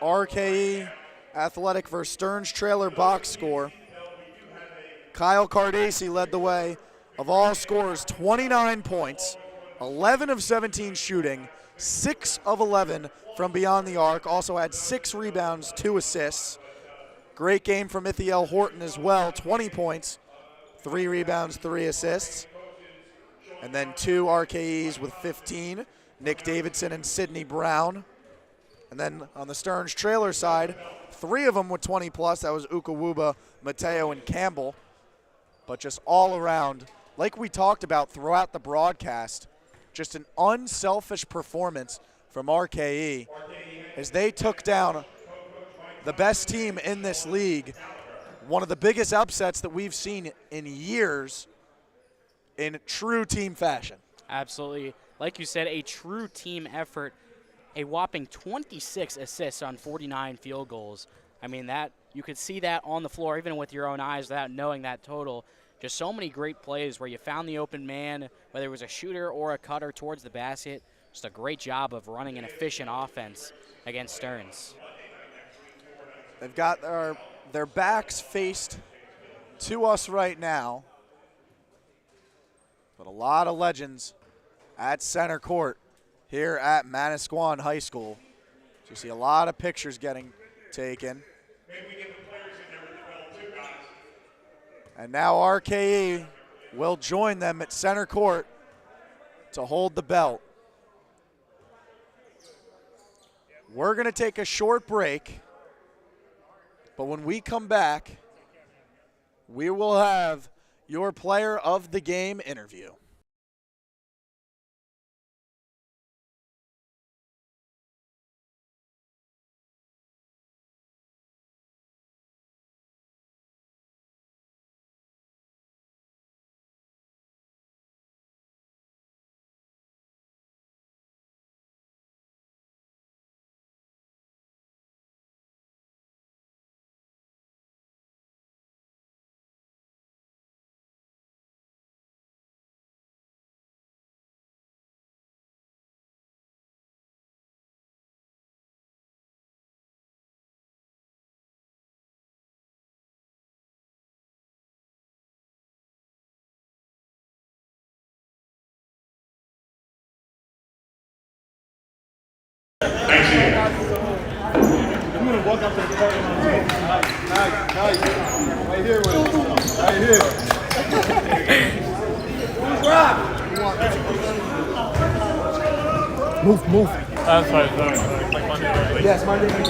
RKE Athletic versus Stearns Trailer box score. Kyle Cardacci led the way of all scorers, 29 points, 11 of 17 shooting, 6 of 11 from beyond the arc. Also had 6 rebounds, 2 assists. Great game from Ithiel Horton as well, 20 points, 3 rebounds, 3 assists. And then 2 RKEs with 15, Nick Davidson and Sidney Brown. And then on the Stearns Trailer side, 3 of them with 20 plus. That was Ukawuba, Mateo, and Campbell. But just all around, like we talked about throughout the broadcast, just an unselfish performance from RKE as they took down the best team in this league, one of the biggest upsets that we've seen in years in true team fashion. Absolutely. Like you said, a true team effort, a whopping 26 assists on 49 field goals. I mean, that you could see that on the floor even with your own eyes without knowing that total. Just so many great plays where you found the open man, whether it was a shooter or a cutter towards the basket. Just a great job of running an efficient offense against Stearns. They've got their backs faced to us right now. But a lot of legends at center court here at Manasquan High School. So you see a lot of pictures getting taken. And now RKE will join them at center court to hold the belt. We're going to take a short break, but when we come back, we will have your player of the game interview. I'm gonna walk up to the party. Nice. Right here with him. Right here. Who's Rob? Move. Sorry. Yes, my name is